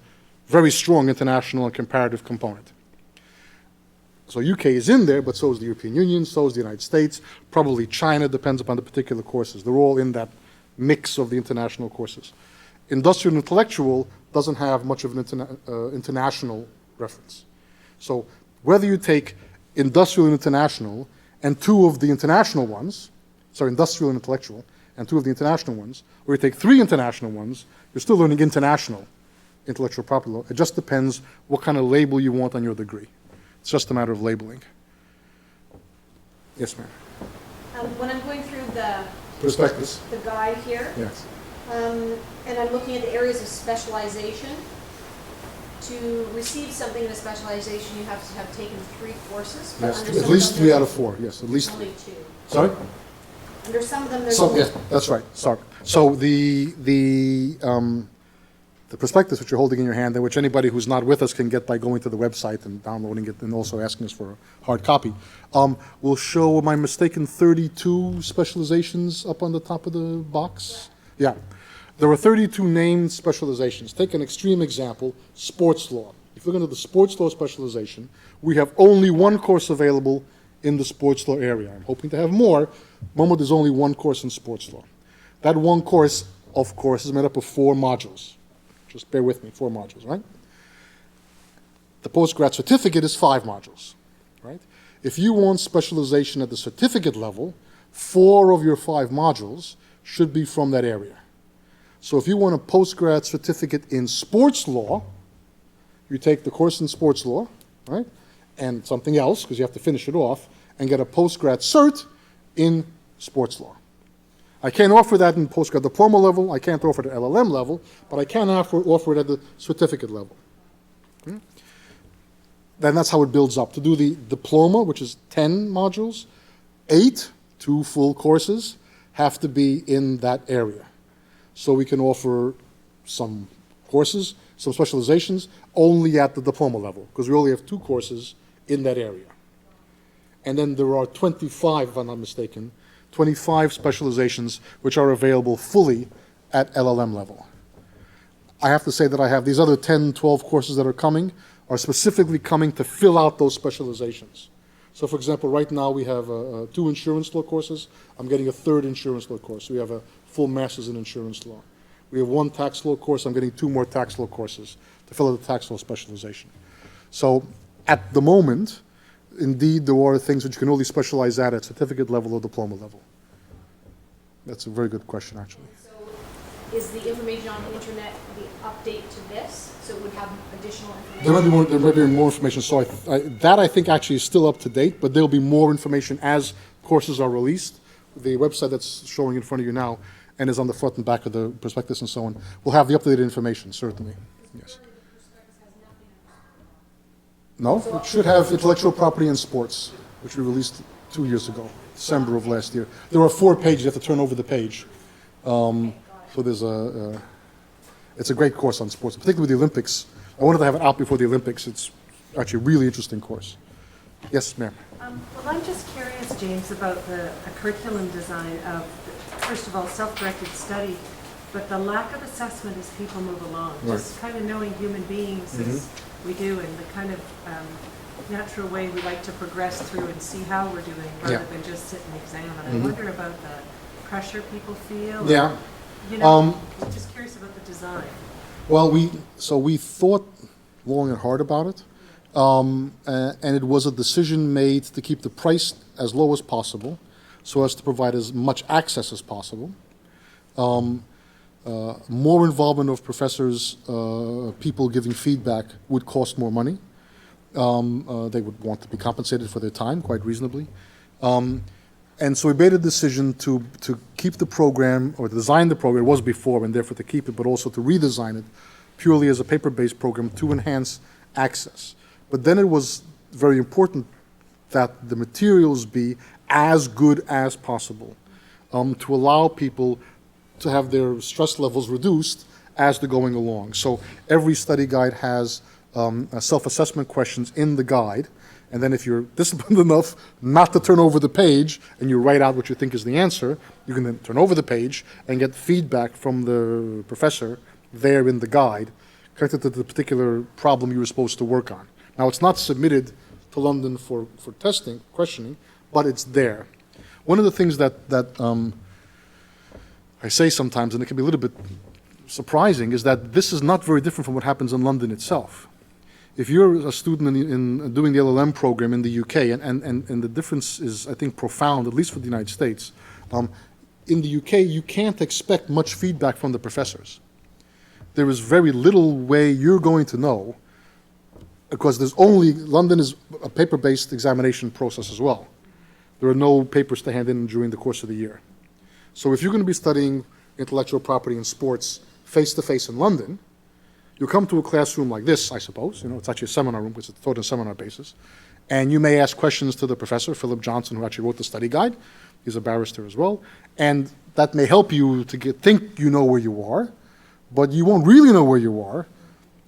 very strong international and comparative component. So UK is in there, but so is the European Union, so is the United States, probably China, depends upon the particular courses. They're all in that mix of the international courses. Industrial and intellectual doesn't have much of an international reference. So whether you take industrial and international and 2 of the international ones, industrial and intellectual, and 2 of the international ones, or you take 3 international ones, you're still learning international intellectual property law. It just depends what kind of label you want on your degree. It's just a matter of labeling. Yes, ma'am. When I'm going through the Prospectus. the guide here, Yes. and I'm looking at the areas of specialization, to receive something in a specialization, you have to have taken 3 courses. But Yes. under At some least of 3 them, out of 4. Yes, at least 3. only 2. Sorry? Under some of them, there's So, only yes, that's right. Sorry. So the prospectus which you're holding in your hand, and which anybody who's not with us can get by going to the website and downloading it, and also asking us for a hard copy, will show, am I mistaken, 32 specializations up on the top of the box? Yeah. There are 32 named specializations. Take an extreme example, sports law. If you look into the sports law specialization, we have only 1 course available in the sports law area. I'm hoping to have more. Moment, there's only 1 course in sports law. That 1 course, of course, is made up of 4 modules. Just bear with me, 4 modules, right? The postgrad certificate is 5 modules, right? If you want specialization at the certificate level, 4 of your 5 modules should be from that area. So if you want a postgrad certificate in sports law, you take the course in sports law, right? And something else, because you have to finish it off, and get a postgrad cert in sports law. I can't offer that in postgrad diploma level, I can't offer it at LLM level, but I can offer it at the certificate level. Okay? Then that's how it builds up. To do the diploma, which is 10 modules, 8, 2 full courses, have to be in that area. So we can offer some courses, some specializations, only at the diploma level, because we only have 2 courses in that area. And then there are 25, if I'm not mistaken, 25 specializations which are available fully at LLM level. I have to say that I have these other 10, 12 courses that are coming, are specifically coming to fill out those specializations. So for example, right now we have 2 insurance law courses. I'm getting a 3rd insurance law course. We have a full master's in insurance law. We have 1 tax law course. I'm getting 2 more tax law courses to fill out the tax law specialization. So at the moment, indeed, there are things which you can only specialize at certificate level or diploma level. That's a very good question, actually. So is the information on the internet the update to this? So it would have additional information? There might be more information. So that I think actually is still up to date, but there'll be more information as courses are released. The website that's showing in front of you now and is on the front and back of the prospectus and so on will have the updated information, certainly. Yes. No, it should have intellectual property and sports, which we released 2 years ago, December of last year. There are 4 pages, you have to turn over the page. So there's it's a great course on sports, particularly with the Olympics. I wanted to have it out before the Olympics. It's actually a really interesting course. Yes, ma'am. Well, I'm just curious, James, about the curriculum design of, first of all, self-directed study, but the lack of assessment as people move along. Right. Just kind of knowing human beings as we do, and the kind of natural way we like to progress through and see how we're doing, rather than just sit and exam. And I wonder about the pressure people feel. Yeah. You know, I'm just curious about the design. Well, we thought long and hard about it, and it was a decision made to keep the price as low as possible, so as to provide as much access as possible. More involvement of professors, people giving feedback would cost more money. They would want to be compensated for their time, quite reasonably. And so we made a decision to keep the program, or to design the program, it was before, and therefore to keep it, but also to redesign it purely as a paper-based program to enhance access. But then it was very important that the materials be as good as possible, to allow people to have their stress levels reduced as they're going along. So every study guide has self-assessment questions in the guide, and then if you're disciplined enough not to turn over the page and you write out what you think is the answer, you can then turn over the page and get feedback from the professor there in the guide connected to the particular problem you were supposed to work on. Now, it's not submitted to London for testing, questioning, but it's there. One of the things that I say sometimes, and it can be a little bit surprising, is that this is not very different from what happens in London itself. If you're a student in doing the LLM program in the UK, and the difference is, I think, profound, at least for the United States, in the UK, you can't expect much feedback from the professors. There is very little way you're going to know, because London is a paper-based examination process as well. There are no papers to hand in during the course of the year. So if you're going to be studying intellectual property and sports face-to-face in London, you come to a classroom like this, I suppose. It's actually a seminar room because it's taught on a seminar basis. And you may ask questions to the professor, Philip Johnson, who actually wrote the study guide. He's a barrister as well. And that may help you to think you know where you are, but you won't really know where you are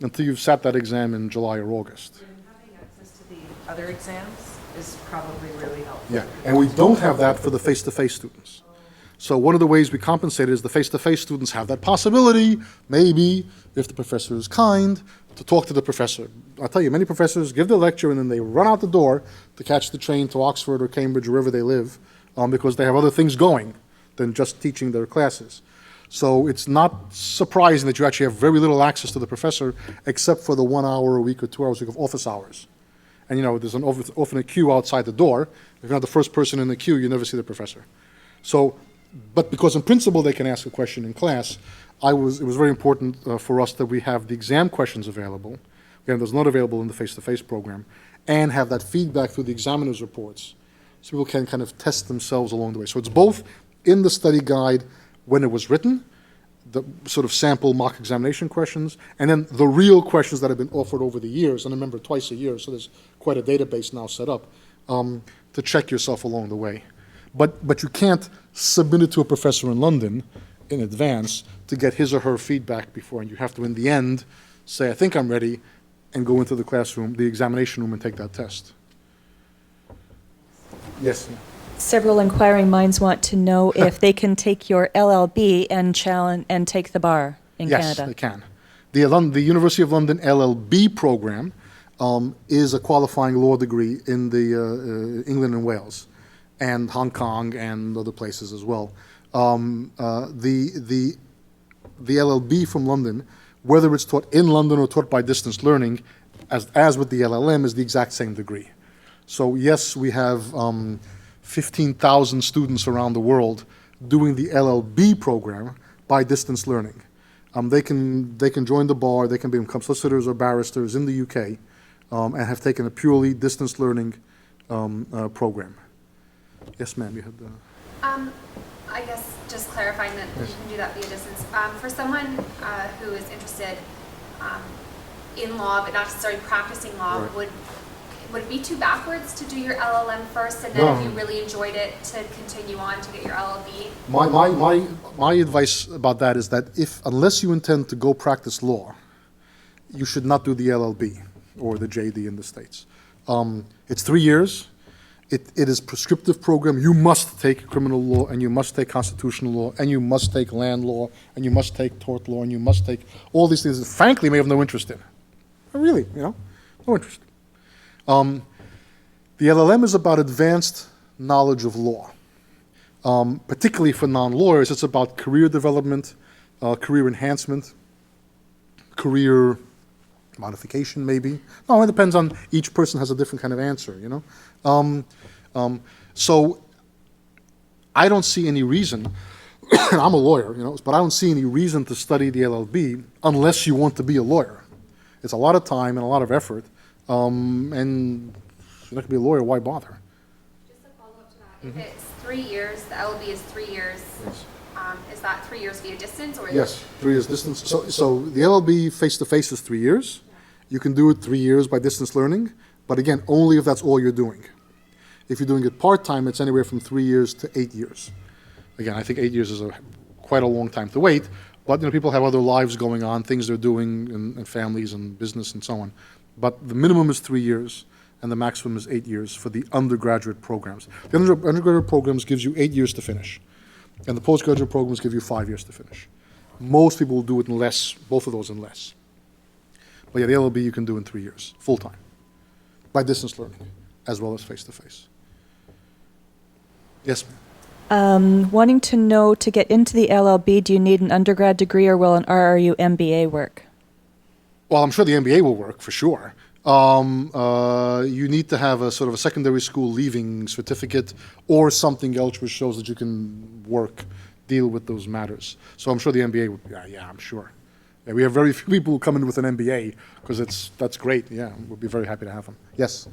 until you've sat that exam in July or August. And having access to the other exams is probably really helpful. Yeah, and we don't have that for the face-to-face students. So one of the ways we compensate is the face-to-face students have that possibility, maybe, if the professor is kind, to talk to the professor. I'll tell you, many professors give the lecture and then they run out the door to catch the train to Oxford or Cambridge, wherever they live, because they have other things going than just teaching their classes. So it's not surprising that you actually have very little access to the professor, except for the 1 hour a week or 2 hours a week of office hours. And there's often a queue outside the door. If you're not the first person in the queue, you never see the professor. So, but because in principle they can ask a question in class, it was very important for us that we have the exam questions available. Again, that's not available in the face-to-face program, and have that feedback through the examiner's reports, so people can kind of test themselves along the way. So it's both in the study guide when it was written, the sort of sample mock examination questions, and then the real questions that have been offered over the years, and I remember twice a year, so there's quite a database now set up, to check yourself along the way. But you can't submit it to a professor in London in advance to get his or her feedback before, and you have to, in the end, say, I think I'm ready, and go into the classroom, the examination room, and take that test. Yes? Several inquiring minds want to know if they can take your LLB and take the bar in Canada. Yes, they can. The University of London LLB program is a qualifying law degree in the England and Wales, and Hong Kong and other places as well. The LLB from London, whether it's taught in London or taught by distance learning, as with the LLM, is the exact same degree. So yes, we have 15,000 students around the world doing the LLB program by distance learning. They can join the bar, they can become solicitors or barristers in the UK, and have taken a purely distance learning program. Yes, ma'am, you had the... I guess just clarifying that you can do that via distance. For someone who is interested in law but not necessarily practicing law, Right. would it be too backwards to do your LLM first, and then if you really enjoyed it, to continue on to get your LLB? My advice about that is that unless you intend to go practice law, you should not do the LLB or the JD in the States. It's 3 years. It is prescriptive program. You must take criminal law, and you must take constitutional law, and you must take land law, and you must take tort law, and you must take all these things that frankly you may have no interest in. Really, no interest. The LLM is about advanced knowledge of law. Particularly for non-lawyers, it's about career development, career enhancement, career modification maybe. No, it depends on, each person has a different kind of answer, So I don't see any reason, and I'm a lawyer, but I don't see any reason to study the LLB unless you want to be a lawyer. It's a lot of time and a lot of effort, and if you're not going to be a lawyer, why bother? Just a follow-up to that. If it's 3 years, the LLB is 3 years. Yes. Is that 3 years via distance, or? Yes, 3 years distance. So the LLB face-to-face is 3 years. You can do it 3 years by distance learning, but again, only if that's all you're doing. If you're doing it part-time, it's anywhere from 3 years to 8 years. Again, I think 8 years is quite a long time to wait, but people have other lives going on, things they're doing, and families and business and so on. But the minimum is 3 years, and the maximum is 8 years for the undergraduate programs. The undergraduate programs gives you 8 years to finish, and the postgraduate programs give you 5 years to finish. Most people will do it in less, both of those in less. But yeah, the LLB you can do in 3 years, full-time, by distance learning, as well as face-to-face. Yes, ma'am. Wanting to know, to get into the LLB, do you need an undergrad degree, or will an RRU MBA work? Well, I'm sure the MBA will work, for sure. You need to have a sort of a secondary school leaving certificate or something else which shows that you can deal with those matters. So I'm sure the MBA would, I'm sure. Yeah, we have very few people who come in with an MBA, because that's great. Yeah, we'll be very happy to have them. Yes?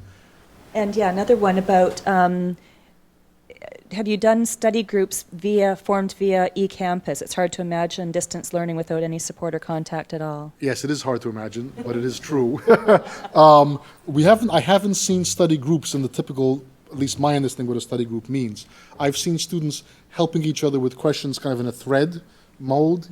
And another one about, have you done study groups formed via eCampus? It's hard to imagine distance learning without any support or contact at all. Yes, it is hard to imagine, but it is true. I haven't seen study groups in the typical, at least my understanding what a study group means. I've seen students helping each other with questions kind of in a thread mode,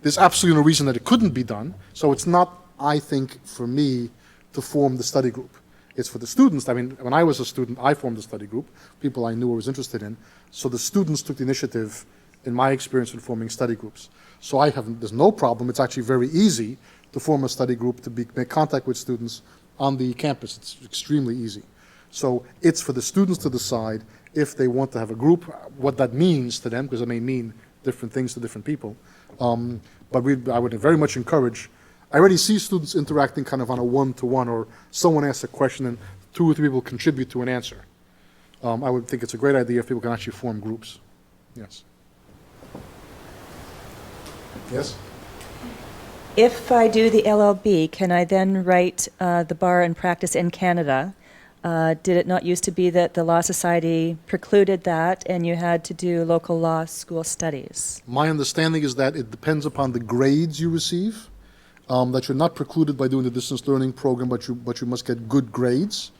There's absolutely no reason that it couldn't be done. So it's not, I think, for me to form the study group. It's for the students. I mean, when I was a student, I formed a study group, people I knew I was interested in. So the students took the initiative, in my experience, in forming study groups. So there's no problem. It's actually very easy to form a study group, to make contact with students on the campus. It's extremely easy. So it's for the students to decide if they want to have a group, what that means to them, because it may mean different things to different people. But I would very much encourage. I already see students interacting kind of on a one-to-one, or someone asks a question and 2 or 3 people contribute to an answer. I would think it's a great idea if people can actually form groups. Yes. Yes? If I do the LLB, can I then write the bar and practice in Canada? Did it not used to be that the Law Society precluded that and you had to do local law school studies? My understanding is that it depends upon the grades you receive, that you're not precluded by doing the distance learning program, but you must get good grades,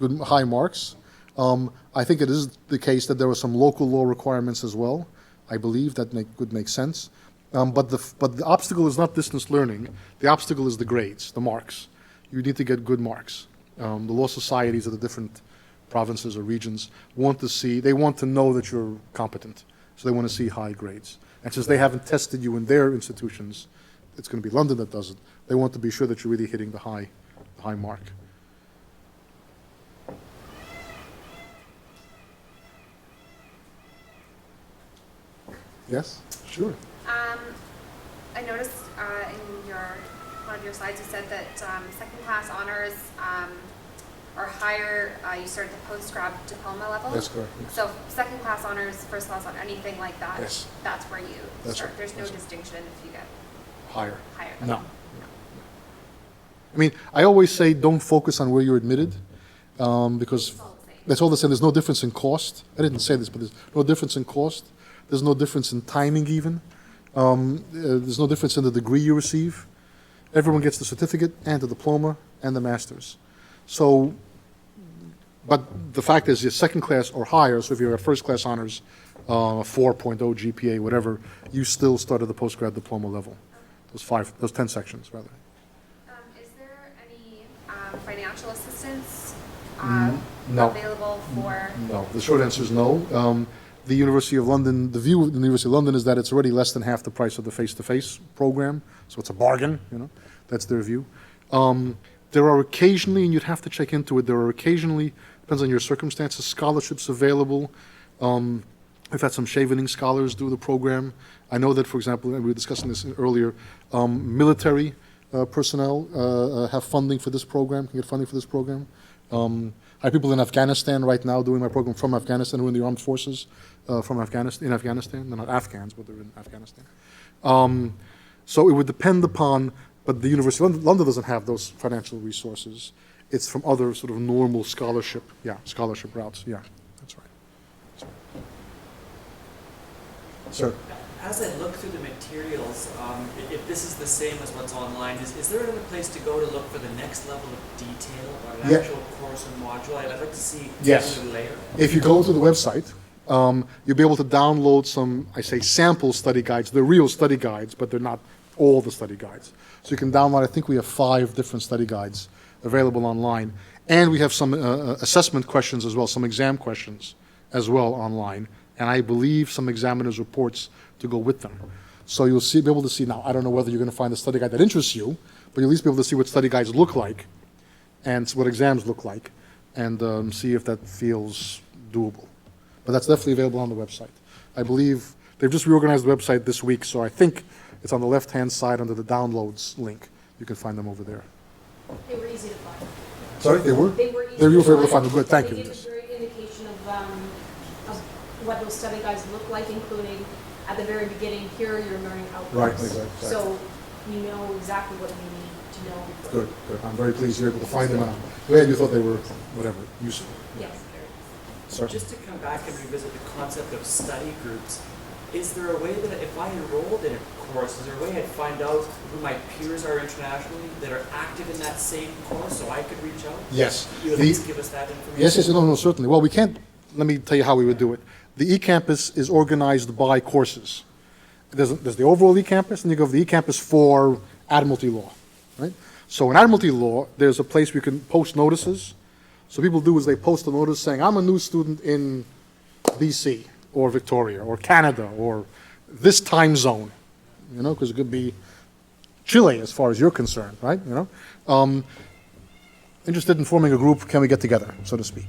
good high marks. I think it is the case that there are some local law requirements as well. I believe that would make sense. But the obstacle is not distance learning. The obstacle is the grades, the marks. You need to get good marks. The law societies of the different provinces or regions want to know that you're competent. So they want to see high grades. And since they haven't tested you in their institutions, it's going to be London that does it. They want to be sure that you're really hitting the high mark. Yes, sure. I noticed in one of your slides you said that second class honors are higher. You start at the postgrad diploma level. That's correct. Yes. So second class honors, first class on anything like that. Yes. That's where you start. Right. There's no distinction if you get higher. No. I mean, I always say don't focus on where you're admitted, because that's all the same. There's no difference in cost. I didn't say this, but there's no difference in cost. There's no difference in timing even. There's no difference in the degree you receive. Everyone gets the certificate and the diploma and the master's. So, but the fact is, you're second class or higher, so if you're a first class honors, 4.0 GPA, whatever, you still start at the postgrad diploma level. Those 10 sections, rather. Is there any financial assistance No. available for? No, the short answer is no. The University of London, the view of the University of London is that it's already less than half the price of the face-to-face program, so it's a bargain, you know, that's their view. There are occasionally, and you'd have to check into it, there are occasionally, depends on your circumstances, scholarships available. We've had some Chevening scholars do the program. I know that, for example, and we were discussing this earlier, military personnel have funding for this program, can get funding for this program. I have people in Afghanistan right now doing my program from Afghanistan, who are in the armed forces in Afghanistan. They're not Afghans, but they're in Afghanistan. So it would depend upon, but the University of London doesn't have those financial resources. It's from other sort of normal scholarship routes. Yeah, that's right. Sir. As I look through the materials, if this is the same as what's online, is there another place to go to look for the next level of detail or an actual course or module? I'd like to see another layer. If you go to the website, you'll be able to download some, I say, sample study guides. They're real study guides, but they're not all the study guides. So you can download, I think we have 5 different study guides available online. And we have some assessment questions as well, some exam questions as well online. And I believe some examiners' reports to go with them. So you'll be able to see, now I don't know whether you're going to find a study guide that interests you, but you'll at least be able to see what study guides look like and what exams look like, and see if that feels doable. But that's definitely available on the website. I believe they've just reorganized the website this week, so I think it's on the left-hand side under the downloads link. You can find them over there. They were easy to find. Sorry, they were? They were easy They were to able to find them. Good, thank They you. give a great indication of what those study guides look like, including at the very beginning, here are your learning outcomes. Right, exactly. So you know exactly what you need to know. Good, good. I'm very pleased you're able to find them. I'm glad you thought they were, whatever, useful. Yes. Sir? Just to come back and revisit the concept of study groups, is there a way that if I enrolled in a course, is there a way I'd find out who my peers are internationally that are active in that same course so I could reach out? Yes. You at least give us that information? Yes, no, certainly. Well, we can't, let me tell you how we would do it. The eCampus is organized by courses. There's the overall eCampus, and you go to the eCampus for Admiralty Law, right? So in Admiralty Law, there's a place where you can post notices. So people do is they post a notice saying, I'm a new student in BC, or Victoria, or Canada, or this time zone, you know, because it could be Chile as far as you're concerned, right? You know, interested in forming a group, can we get together, so to speak?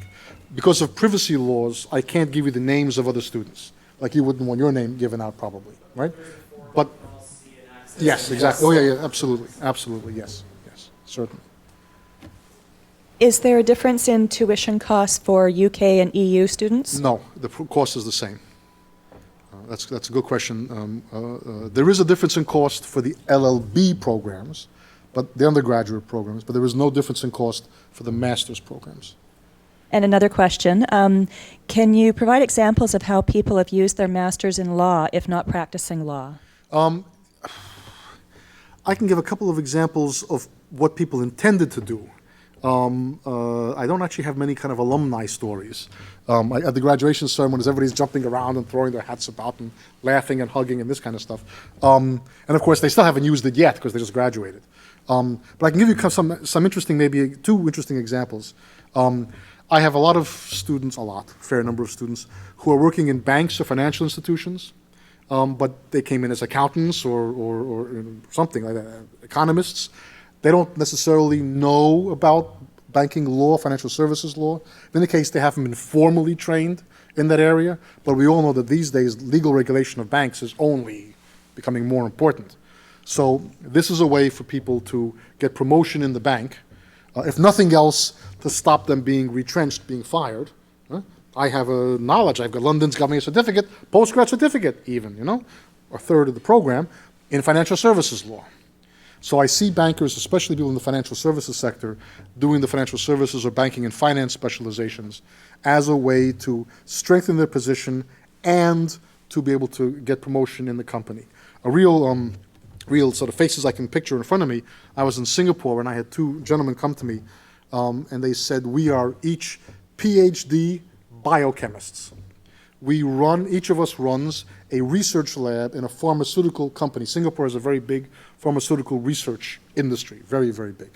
Because of privacy laws, I can't give you the names of other students. Like you wouldn't want your name given out probably, right? But, yes, exactly. Oh, yeah, absolutely, absolutely, yes, certainly. Is there a difference in tuition costs for UK and EU students? No, the cost is the same. That's a good question. There is a difference in cost for the LLB programs, but the undergraduate programs, but there is no difference in cost for the master's programs. And another question, can you provide examples of how people have used their masters in law if not practicing law? I can give a couple of examples of what people intended to do. I don't actually have many kind of alumni stories. At the graduation ceremonies, everybody's jumping around and throwing their hats about and laughing and hugging and this kind of stuff. And of course, they still haven't used it yet because they just graduated. But I can give you some interesting, maybe 2 interesting examples. I have a lot of students, fair number of students, who are working in banks or financial institutions, but they came in as accountants or something like that, economists. They don't necessarily know about banking law, financial services law. In any case, they haven't been formally trained in that area, but we all know that these days legal regulation of banks is only becoming more important. So this is a way for people to get promotion in the bank, if nothing else, to stop them being retrenched, being fired. I have a knowledge, London's got me a certificate, postgrad certificate even, you know, a third of the program in financial services law. So I see bankers, especially people in the financial services sector, doing the financial services or banking and finance specializations as a way to strengthen their position and to be able to get promotion in the company. A real sort of faces I can picture in front of me. I was in Singapore and I had 2 gentlemen come to me and they said, we are each PhD biochemists. Each of us runs a research lab in a pharmaceutical company. Singapore is a very big pharmaceutical research industry, very, very big.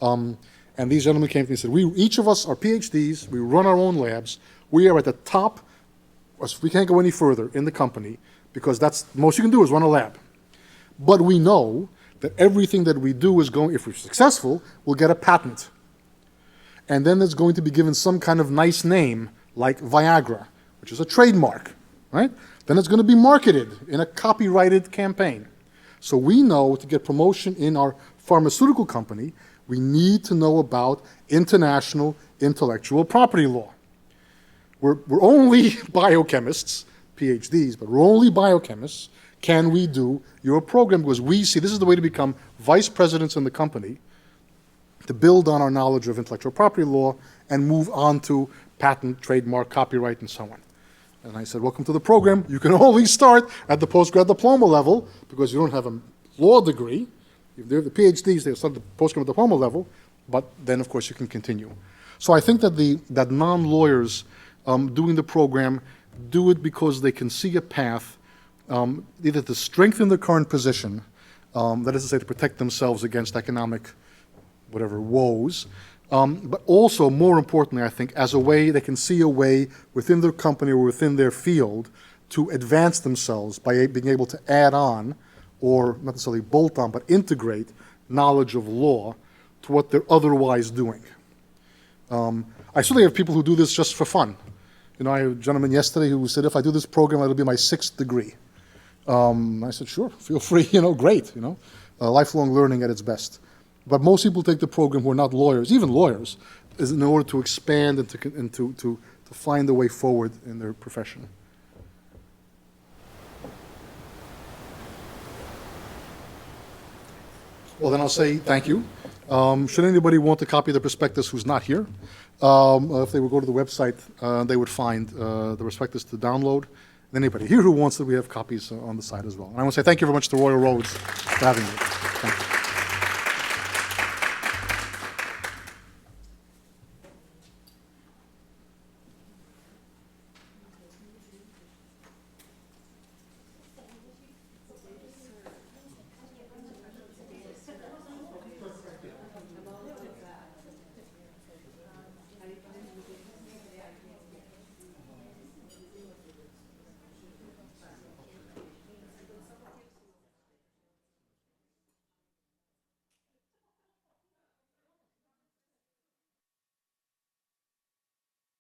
And these gentlemen came to me and said, each of us are PhDs, we run our own labs, we are at the top, we can't go any further in the company, because that's the most you can do is run a lab. But we know that everything that we do is going, if we're successful, we'll get a patent. And then it's going to be given some kind of nice name, like Viagra, which is a trademark, right? Then it's going to be marketed in a copyrighted campaign. So we know to get promotion in our pharmaceutical company, we need to know about international intellectual property law. We're only biochemists, PhDs, but we're only biochemists. Can we do your program? Because we see this is the way to become vice presidents in the company, to build on our knowledge of intellectual property law and move on to patent, trademark, copyright, and so on. And I said, welcome to the program. You can only start at the postgrad diploma level because you don't have a law degree. If they're the PhDs, they start at the postgrad diploma level, but then, of course, you can continue. So I think that that non-lawyers doing the program do it because they can see a path either to strengthen their current position, that is to say, to protect themselves against economic whatever woes, but also, more importantly, I think, as a way, they can see a way within their company or within their field to advance themselves by being able to add on, or not necessarily bolt on, but integrate knowledge of law to what they're otherwise doing. I certainly have people who do this just for fun. You know, I had a gentleman yesterday who said, if I do this program, it'll be my 6th degree. I said, sure, feel free, great, lifelong learning at its best. But most people take the program who are not lawyers, even lawyers, is in order to expand and to find a way forward in their profession. Well, then I'll say thank you. Should anybody want a copy of the prospectus who's not here, if they would go to the website, they would find the prospectus to download. And anybody here who wants it, we have copies on the site as well. And I want to say thank you very much to Royal Roads for having me. Thank you.